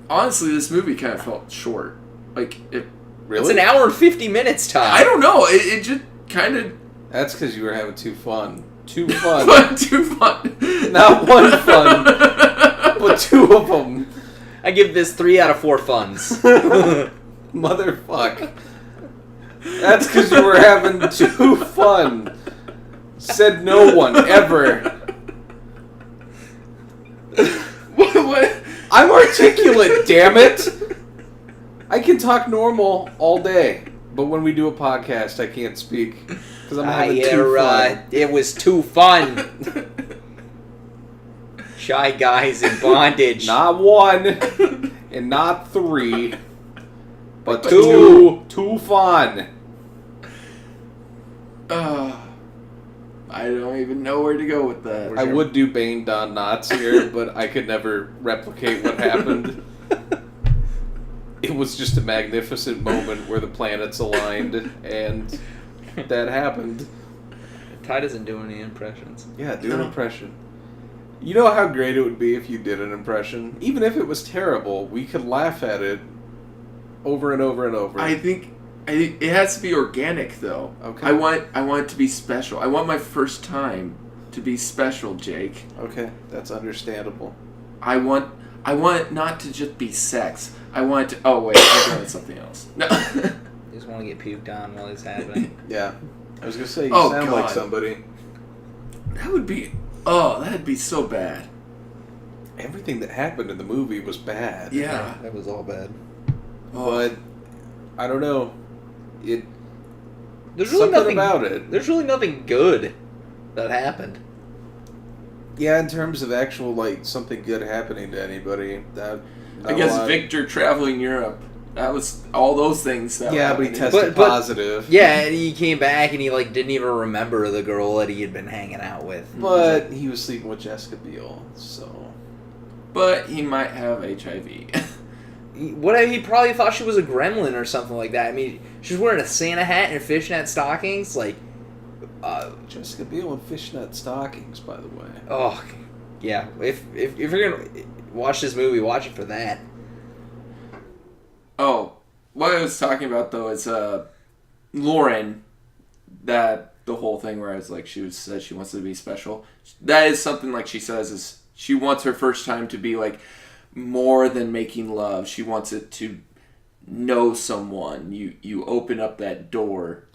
Honestly, this movie kind of felt short. Like, it... Really? It's an hour and 50 minutes, Todd. I don't know. It just kind of... That's because you were having too fun. Too fun. Too fun. Not one fun, but two of them. I give this 3 out of 4 funs. Motherfuck. That's because you were having too fun. Said no one, ever. What? I'm articulate, damn it! I can talk normal all day, but when we do a podcast, I can't speak because I'm having too fun. It was too fun. Shy guys in bondage. Not 1 and not 3, but 2. Too fun. I don't even know where to go with that. I would do Bane Don Knotts here, but I could never replicate what happened. It was just a magnificent moment where the planets aligned and that happened. Ty doesn't do any impressions. Yeah, do an impression. You know how great it would be if you did an impression? Even if it was terrible, we could laugh at it over and over and over. I think it has to be organic, though. Okay. I want it to be special. I want my first time to be special, Jake. Okay, that's understandable. I want it not to just be sex. I want it to... Oh, wait. I wanted something else. No. You just want to get puked on while it's happening. Yeah. I was going to say, you Oh, sound God. like somebody. That would be... Oh, that'd be so bad. Everything that happened in the movie was bad. Yeah. That was all bad. But, I don't know. There's really something nothing about it. There's really nothing good that happened. Yeah, in terms of actual, like, something good happening to anybody. I guess Victor traveling Europe. That was all those things. That Yeah, were but he happening. tested positive. Yeah, and he came back and he like didn't even remember the girl that he had been hanging out with. But he was sleeping with Jessica Biel, so... But he might have HIV. He probably thought she was a gremlin or something like that. I mean, she was wearing a Santa hat and fishnet stockings. Like, Jessica Biel in fishnet stockings, by the way. oh, yeah. If you're gonna watch this movie, watch it for that. Oh, what I was talking about though is Lauren. That the whole thing where I was like, said she wants to be special. That is something like she says is she wants her first time to be like more than making love. She wants it to know someone. You open up that door,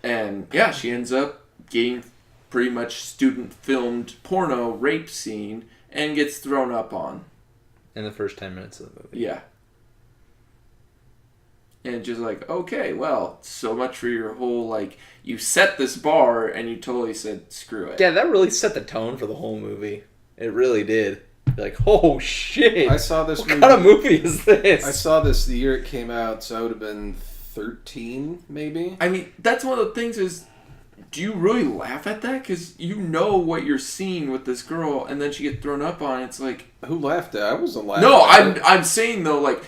and yeah, she ends up getting pretty much student filmed porno rape scene and gets thrown up on In the first 10 minutes of the movie. Yeah. And just like, okay, well, so much for your whole, like, you set this bar and you totally said, screw it. Yeah, that really set the tone for the whole movie. It really did. Like, oh shit! I saw this what movie. kind of movie is this? I saw this the year it came out, so I would have been 13, maybe. I mean, that's one of the things is, do you really laugh at that? Because you know what you're seeing with this girl, and then she gets thrown up on. It's like, Who laughed at it? I wasn't laughing. no, at it. I'm saying though, like,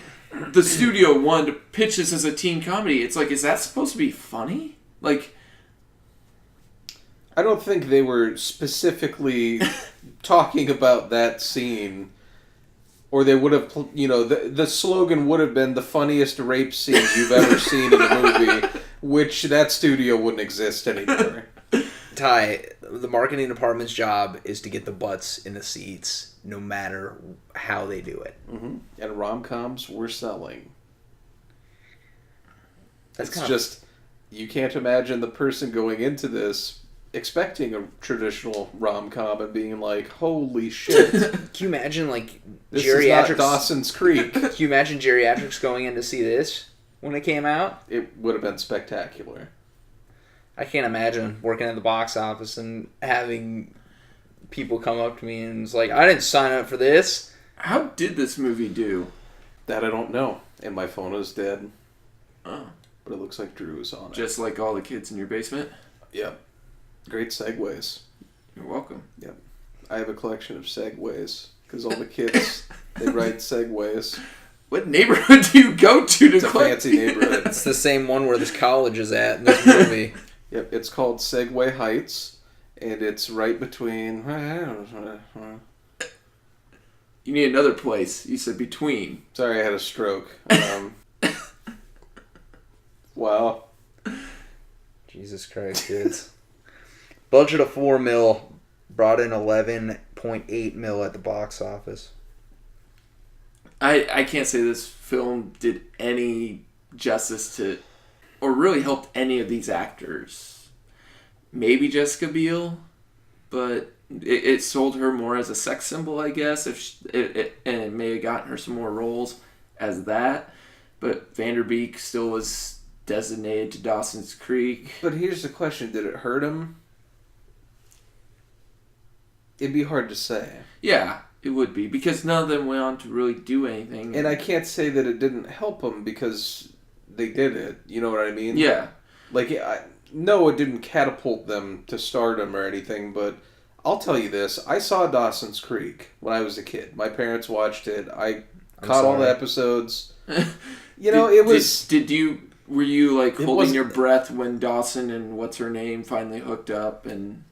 the studio wanted to pitch this as a teen comedy. It's like, is that supposed to be funny? Like, I don't think they were specifically talking about that scene. Or they would have, the slogan would have been the funniest rape scene you've ever seen in a movie, which that studio wouldn't exist anymore. Ty, the marketing department's job is to get the butts in the seats, no matter how they do it. Mm-hmm. And rom-coms were selling. That's It's just, you can't imagine the person going into this expecting a traditional rom-com and being like, holy shit. Can you imagine, like, This geriatrics? is not Dawson's Creek. Can you imagine geriatrics going in to see this when it came out? It would have been spectacular. I can't imagine working at the box office and having people come up to me and it's like, I didn't sign up for this. how did this movie do? That I don't know. And my phone is dead. Oh. But it looks like Drew is on it. Just like all the kids in your basement? Yep. Great segues. You're welcome. Yep. I have a collection of segues. Because all the kids, they write segues. What neighborhood do you go to It's a fancy neighborhood. It's the same one where this college is at in this movie. Yep, it's called Segway Heights. And it's right between... You need another place. You said between. Sorry, I had a stroke. Wow. Jesus Christ, kids. Budget of $4 million, brought in $11.8 million at the box office. I can't say this film did any justice to, or really helped any of these actors. Maybe Jessica Biel, but it sold her more as a sex symbol, I guess. And it may have gotten her some more roles as that. But Vanderbeek still was designated to Dawson's Creek. But here's the question. Did it hurt him? It'd be hard to say. Yeah, it would be. Because none of them went on to really do anything. And I can't say that it didn't help him because they did it. You know what I mean? Yeah. Like, no, it didn't catapult them to stardom or anything, but I'll tell you this. I saw Dawson's Creek when I was a kid. My parents watched it. I caught all the episodes. You know, it was... Did you Were you like It holding wasn't- your breath when Dawson and what's her name finally hooked up? And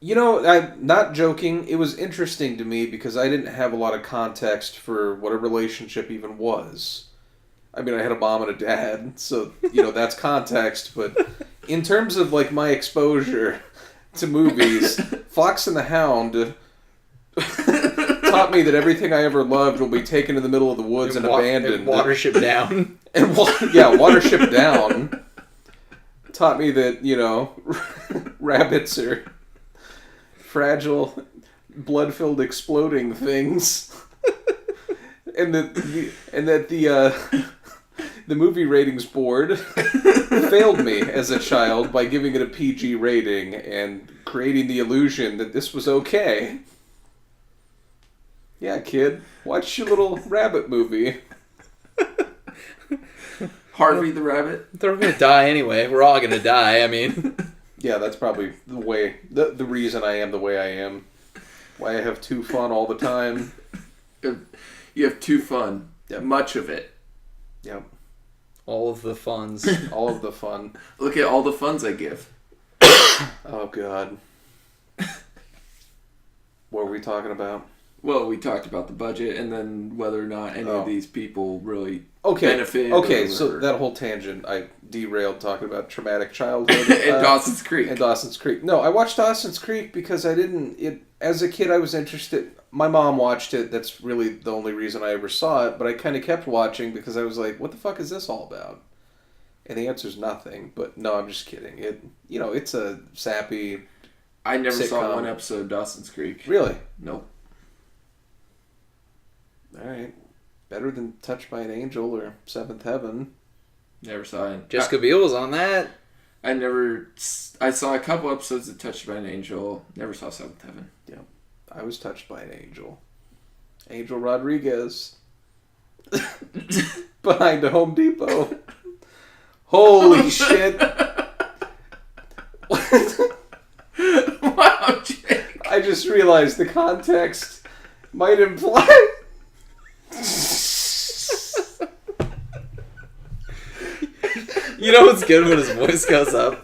You know, I'm not joking. It was interesting to me because I didn't have a lot of context for what a relationship even was. I mean, I had a mom and a dad, so, that's context. But in terms of, like, my exposure to movies, Fox and the Hound taught me that everything I ever loved will be taken in the middle of the woods and abandoned. And Watership Down. And Watership Down taught me that, rabbits are fragile, blood-filled, exploding things, and that the movie ratings board failed me as a child by giving it a PG rating and creating the illusion that this was okay. Yeah, kid, watch your little rabbit movie. Harvey the rabbit. They're gonna die anyway. We're all gonna die. I mean, Yeah, that's probably the reason I am the way I am. Why I have too fun all the time. You have too fun. Yep. Much of it. Yep. all of the funds. All of the fun. Look at all the funds I give. Oh, God. What were we talking about? Well, we talked about the budget and then whether or not any of these people really benefit. Okay, so that whole tangent, I derailed talking about traumatic childhood. and Dawson's Creek. And Dawson's Creek. No, I watched Dawson's Creek because as a kid I was interested. My mom watched it. That's really the only reason I ever saw it. But I kind of kept watching because I was like, what the fuck is this all about? And the answer's nothing. But no, I'm just kidding. It's a sappy I never saw sitcom. one episode of Dawson's Creek. Really? Nope. All right. Better than Touched by an Angel or Seventh Heaven. Never saw it. Jessica Biel was on that. I saw a couple episodes of Touched by an Angel. Never saw Seventh Heaven. Yeah. I was touched by an angel. Angel Rodriguez. Behind a Home Depot. Holy shit. Wow, Jake. I just realized the context might imply... You know what's good when his voice goes up?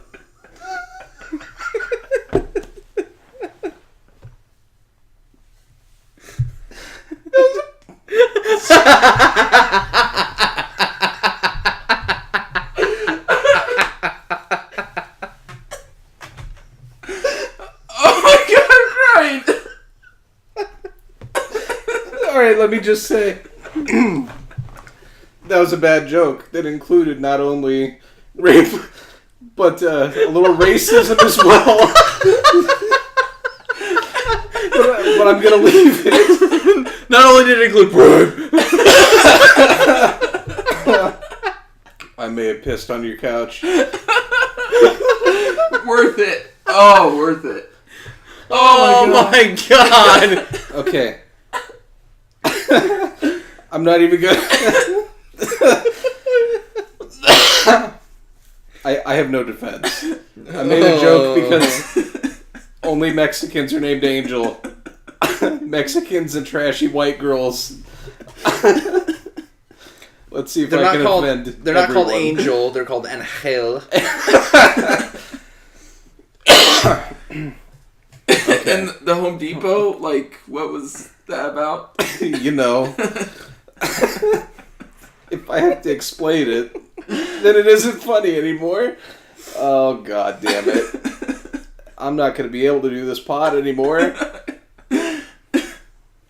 Oh my god, I'm crying! Alright, let me just say... that was a bad joke that included not only rape, but a little racism as well. but I'm gonna leave it. Not only did it include rape. I may have pissed on your couch. Worth it. Oh, worth it. Oh my god. Okay. I'm not even gonna... I have no defense. I made a joke because only Mexicans are named Angel. Mexicans and trashy white girls. Let's see if I can offend They're not called everyone. Angel. They're called Angel. And the Home Depot, what was that about? If I have to explain it, then it isn't funny anymore. Oh, god damn it. I'm not going to be able to do this pod anymore.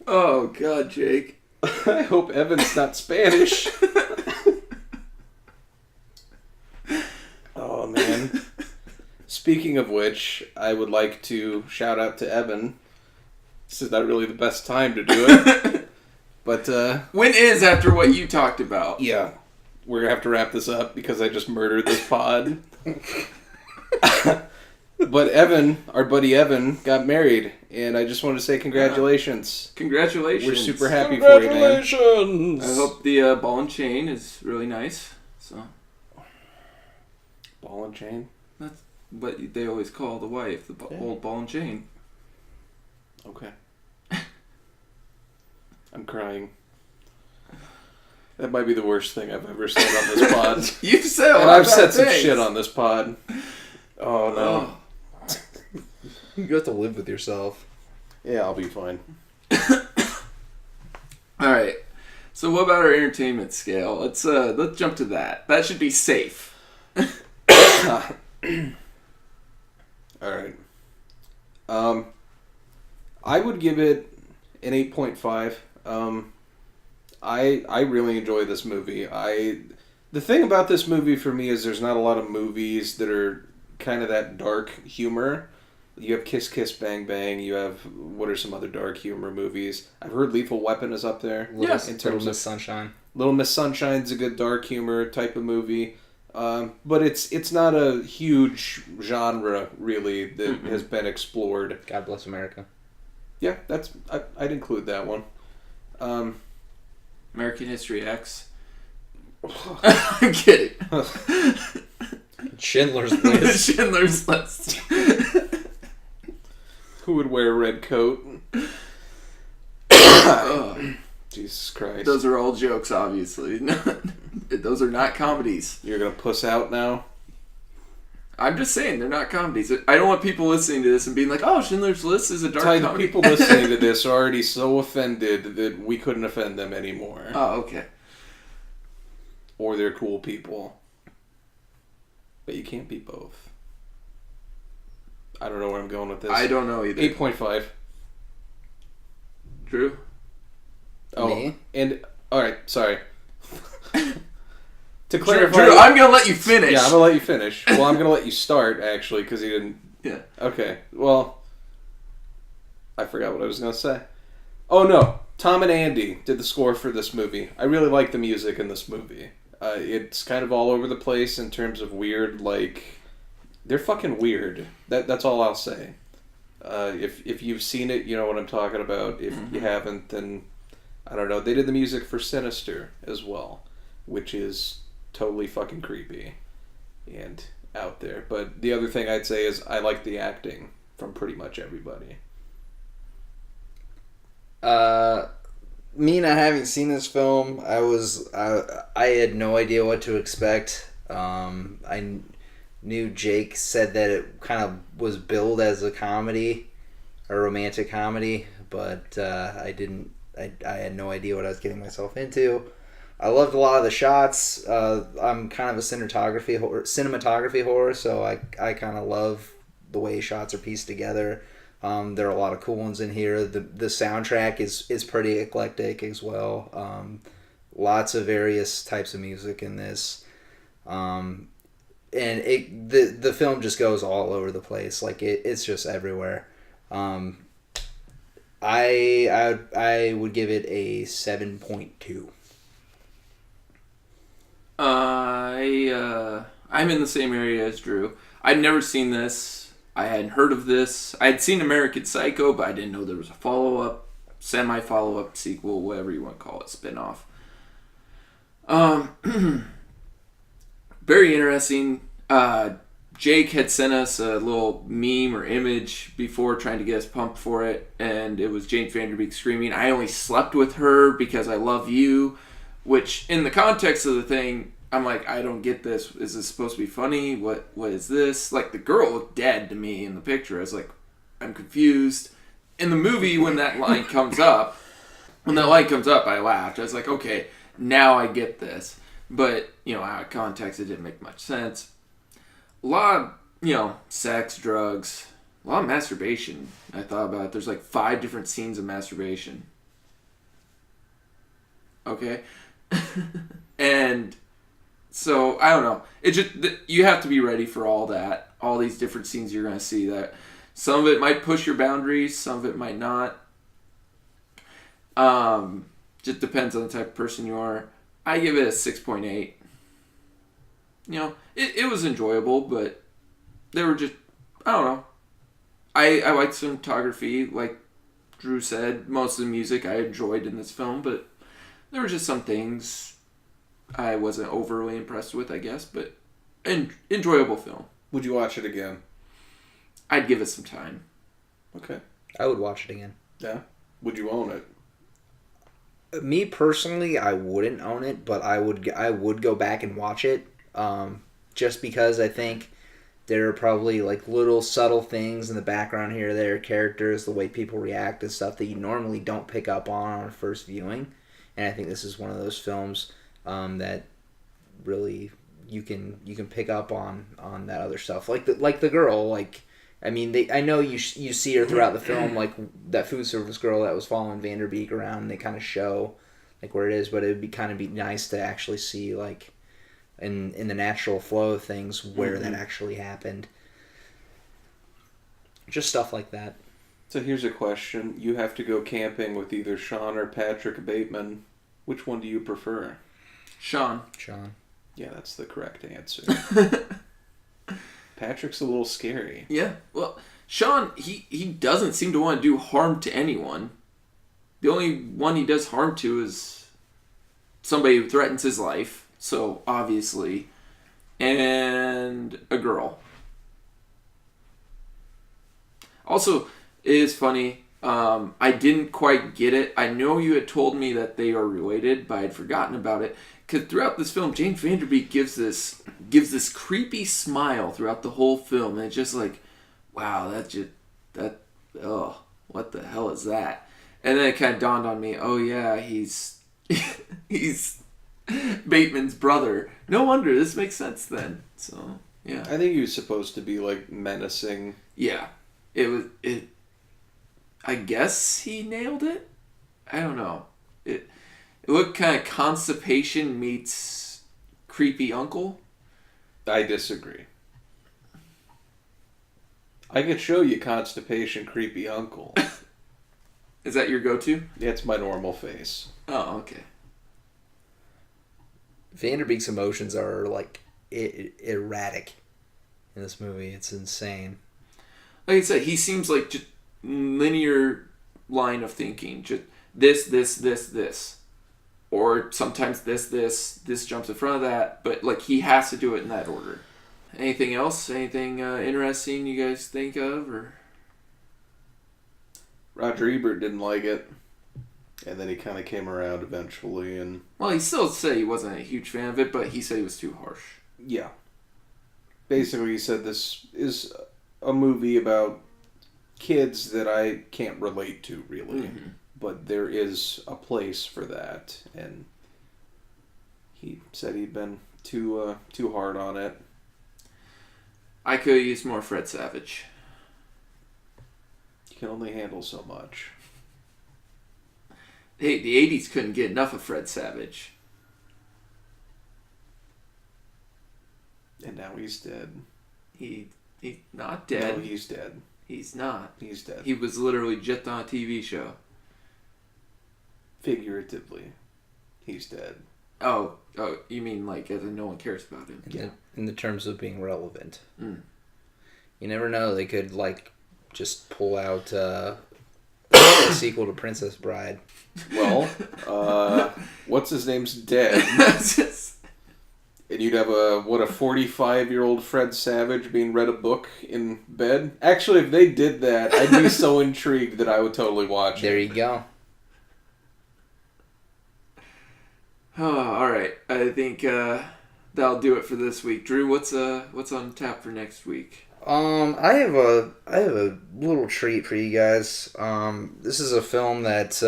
Oh god, Jake. I hope Evan's not Spanish. Oh, man. Speaking of which, I would like to shout out to Evan. This is not really the best time to do it. But, When is after what you talked about? yeah. We're going to have to wrap this up because I just murdered this pod. But Evan, our buddy Evan, got married. And I just want to say congratulations. Congratulations. We're super happy for you, man. Congratulations. I hope the ball and chain is really nice. So Ball and chain? that's what they always call the wife, the old ball and chain. Okay. I'm crying. That might be the worst thing I've ever said on this pod. You've said a lot And of I've said bad some things. shit on this pod. Oh, no. You have to live with yourself. Yeah, I'll be fine. All right. So what about our entertainment scale? Let's jump to that. That should be safe. All right. I would give it an 8.5. I really enjoy this movie. The thing about this movie for me is there's not a lot of movies that are kind of that dark humor. You have Kiss Kiss Bang Bang. You have, what are some other dark humor movies? I've heard Lethal Weapon is up there. Yes. In terms Little of Miss Sunshine. Little Miss Sunshine's a good dark humor type of movie. But it's not a huge genre, really, that has been explored. God Bless America. Yeah, I'd include that one. American History X. I'm kidding. Schindler's List. Schindler's List. Who would wear a red coat? Oh, Jesus Christ. those are all jokes, obviously. Those are not comedies. You're gonna puss out now? I'm just saying, they're not comedies. I don't want people listening to this and being like, oh, Schindler's List is a dark Ty, the comedy. people listening to this are already so offended that we couldn't offend them anymore. Oh, okay. Or they're cool people. But you can't be both. I don't know where I'm going with this. I don't know either. 8.5. Drew? Oh, Me? and alright, sorry. To Drew, clarify... I'm going to let you finish. Yeah, I'm gonna let you finish. Well, I'm gonna let you start, actually, because you didn't... Yeah. Okay, well... I forgot what I was gonna say. Oh, no. Tom and Andy did the score for this movie. I really like the music in this movie. It's kind of all over the place in terms of weird, like... They're fucking weird. That's all I'll say. If you've seen it, you know what I'm talking about. If you haven't, then... I don't know. They did the music for Sinister as well, which is totally fucking creepy and out there. But the other thing I'd say is I like the acting from pretty much everybody. Me not having seen this film, I had no idea what to expect. I knew Jake said that it kind of was billed as a comedy, a romantic comedy, but I had no idea what I was getting myself into. I loved a lot of the shots. I'm kind of a cinematography horror, so I kind of love the way shots are pieced together. There are a lot of cool ones in here. The soundtrack is pretty eclectic as well. Lots of various types of music in this. And the film just goes all over the place. Like it's just everywhere. I would give it a 7.2. I'm in the same area as Drew. I'd never seen this. I hadn't heard of this. I'd seen American Psycho, but I didn't know there was a follow-up, semi-follow-up, sequel, whatever you want to call it, spin-off. Very interesting. Jake had sent us a little meme or image before trying to get us pumped for it, and it was Jane Vanderbeek screaming, "I only slept with her because I love you," which, in the context of the thing, I'm like, I don't get this. Is this supposed to be funny? What is this? Like, the girl looked dead to me in the picture. I was like, I'm confused. In the movie, when that line comes up, I laughed. I was like, okay, now I get this. But, out of context, it didn't make much sense. A lot of, sex, drugs, a lot of masturbation. I thought about it. There's like 5 different scenes of masturbation. Okay? And so, I don't know. It just, you have to be ready for all that. All these different scenes you're going to see. That some of it might push your boundaries. Some of it might not. Just depends on the type of person you are. I give it a 6.8. It was enjoyable, but they were just, I don't know. I liked cinematography, like Drew said. Most of the music I enjoyed in this film, but there were just some things I wasn't overly impressed with, I guess, but an enjoyable film. Would you watch it again? I'd give it some time. Okay. I would watch it again. Yeah? Would you own it? Me personally, I wouldn't own it, but I would go back and watch it, just because I think there are probably like little subtle things in the background here, there, characters, the way people react and stuff that you normally don't pick up on a first viewing, and I think this is one of those films that really you can pick up on that other stuff, like the girl, like. I mean, I know you see her throughout the film, like that food service girl that was following Vanderbeek around, and they kind of show like where it is, but it would be nice to actually see like in the natural flow of things where that actually happened. Just stuff like that. So here's a question: you have to go camping with either Sean or Patrick Bateman. Which one do you prefer? Sean. Yeah, that's the correct answer. Patrick's a little scary. Yeah. Well, Sean, he doesn't seem to want to do harm to anyone. The only one he does harm to is somebody who threatens his life. So, obviously. And a girl. Also, it is funny. I didn't quite get it. I know you had told me that they are related, but I had forgotten about it. Because throughout this film, James Vanderbeek gives this creepy smile throughout the whole film, and it's just like, wow, what the hell is that? And then it kind of dawned on me, oh yeah, he's Bateman's brother. No wonder, this makes sense then. So yeah, I think he was supposed to be like menacing. Yeah, I guess he nailed it. I don't know. It looked kind of Constipation meets Creepy Uncle. I disagree. I could show you Constipation Creepy Uncle. Is that your go-to? It's my normal face. Oh, okay. Vanderbeek's emotions are like erratic in this movie. It's insane. Like I said, he seems like just linear line of thinking. Just this. Or sometimes this jumps in front of that, but like he has to do it in that order. Anything else? Anything interesting you guys think of? Or Roger Ebert didn't like it, and then he kind of came around eventually. And well, he still said he wasn't a huge fan of it, but he said he was too harsh. Yeah, basically he said this is a movie about kids that I can't relate to really. Mm-hmm. But there is a place for that, and he said he'd been too hard on it. I could use more Fred Savage. You can only handle so much. Hey, the 80s couldn't get enough of Fred Savage. And now he's dead. He's not dead. No, he's dead. He's not. He's dead. He was literally just on a TV show. Figuratively, he's dead. Oh, you mean like as in no one cares about him? In the terms of being relevant. Mm. You never know. They could like just pull out a sequel to Princess Bride. Well, what's his name's dead. And you'd have a 45-year-old Fred Savage being read a book in bed. Actually, if they did that, I'd be so intrigued that I would totally watch it. There you go. Oh, all right. I think that'll do it for this week. Drew, what's on tap for next week? I have a little treat for you guys. This is a film that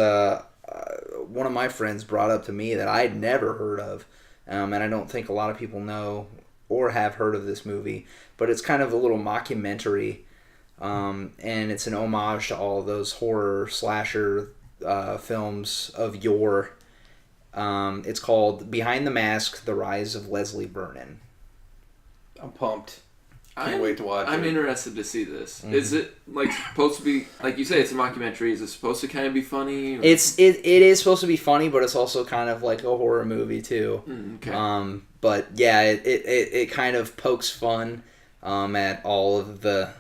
one of my friends brought up to me that I'd never heard of, and I don't think a lot of people know or have heard of this movie. But it's kind of a little mockumentary, and it's an homage to all those horror slasher films of yore. It's called Behind the Mask: The Rise of Leslie Vernon. I'm pumped. Can't wait to watch it. I'm interested to see this. Mm-hmm. Is it like supposed to be, like you say, it's a mockumentary? Is it supposed to kind of be funny? Or? It is supposed to be funny, but it's also kind of like a horror movie too. Okay. But yeah, it kind of pokes fun at all of the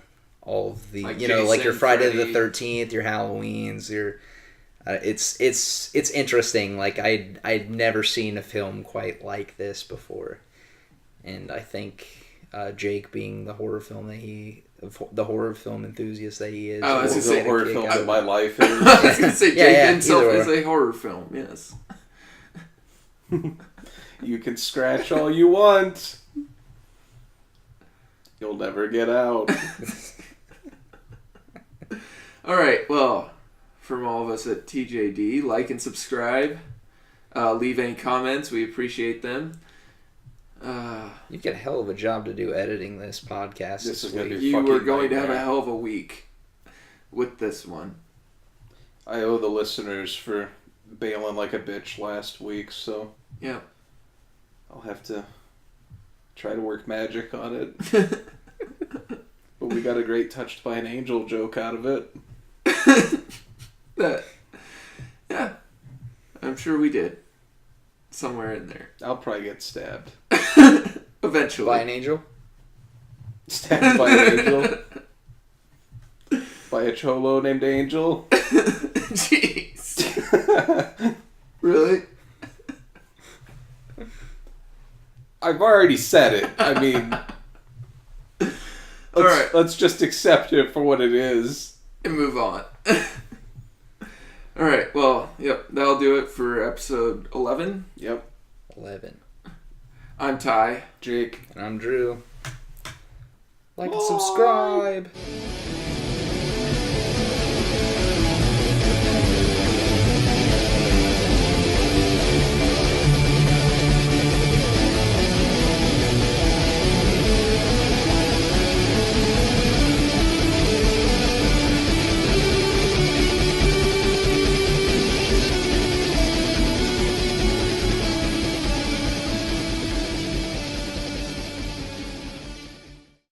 like you know, Jason, like your Friday the 13th, your Halloweens, your it's interesting. Like I'd never seen a film quite like this before, and I think Jake being the horror film enthusiast that he is. Oh, I was What gonna say the horror film that my life I is. was gonna say Jake Yeah, himself either is a horror film. Yes. You can scratch all you want. You'll never get out. All right. Well, from all of us at TJD, like and subscribe. Leave any comments. We appreciate them. You get a hell of a job to do editing this podcast. This is gonna be You fucking were going to have a nightmare. hell of a week with this one. I owe the listeners for bailing like a bitch last week, so Yeah. I'll have to try to work magic on it. But we got a great touched by an angel joke out of it. Yeah. I'm sure we did. Somewhere in there. I'll probably get stabbed. Eventually. By an angel? Stabbed by an angel? By a cholo named Angel? Jeez. Really? I've already said it. I mean, Alright. let's just accept it for what it is. And move on. Alright, well, yep, that'll do it for episode 11. Yep. 11. I'm Ty. Jake. And I'm Drew. Like and Bye. subscribe.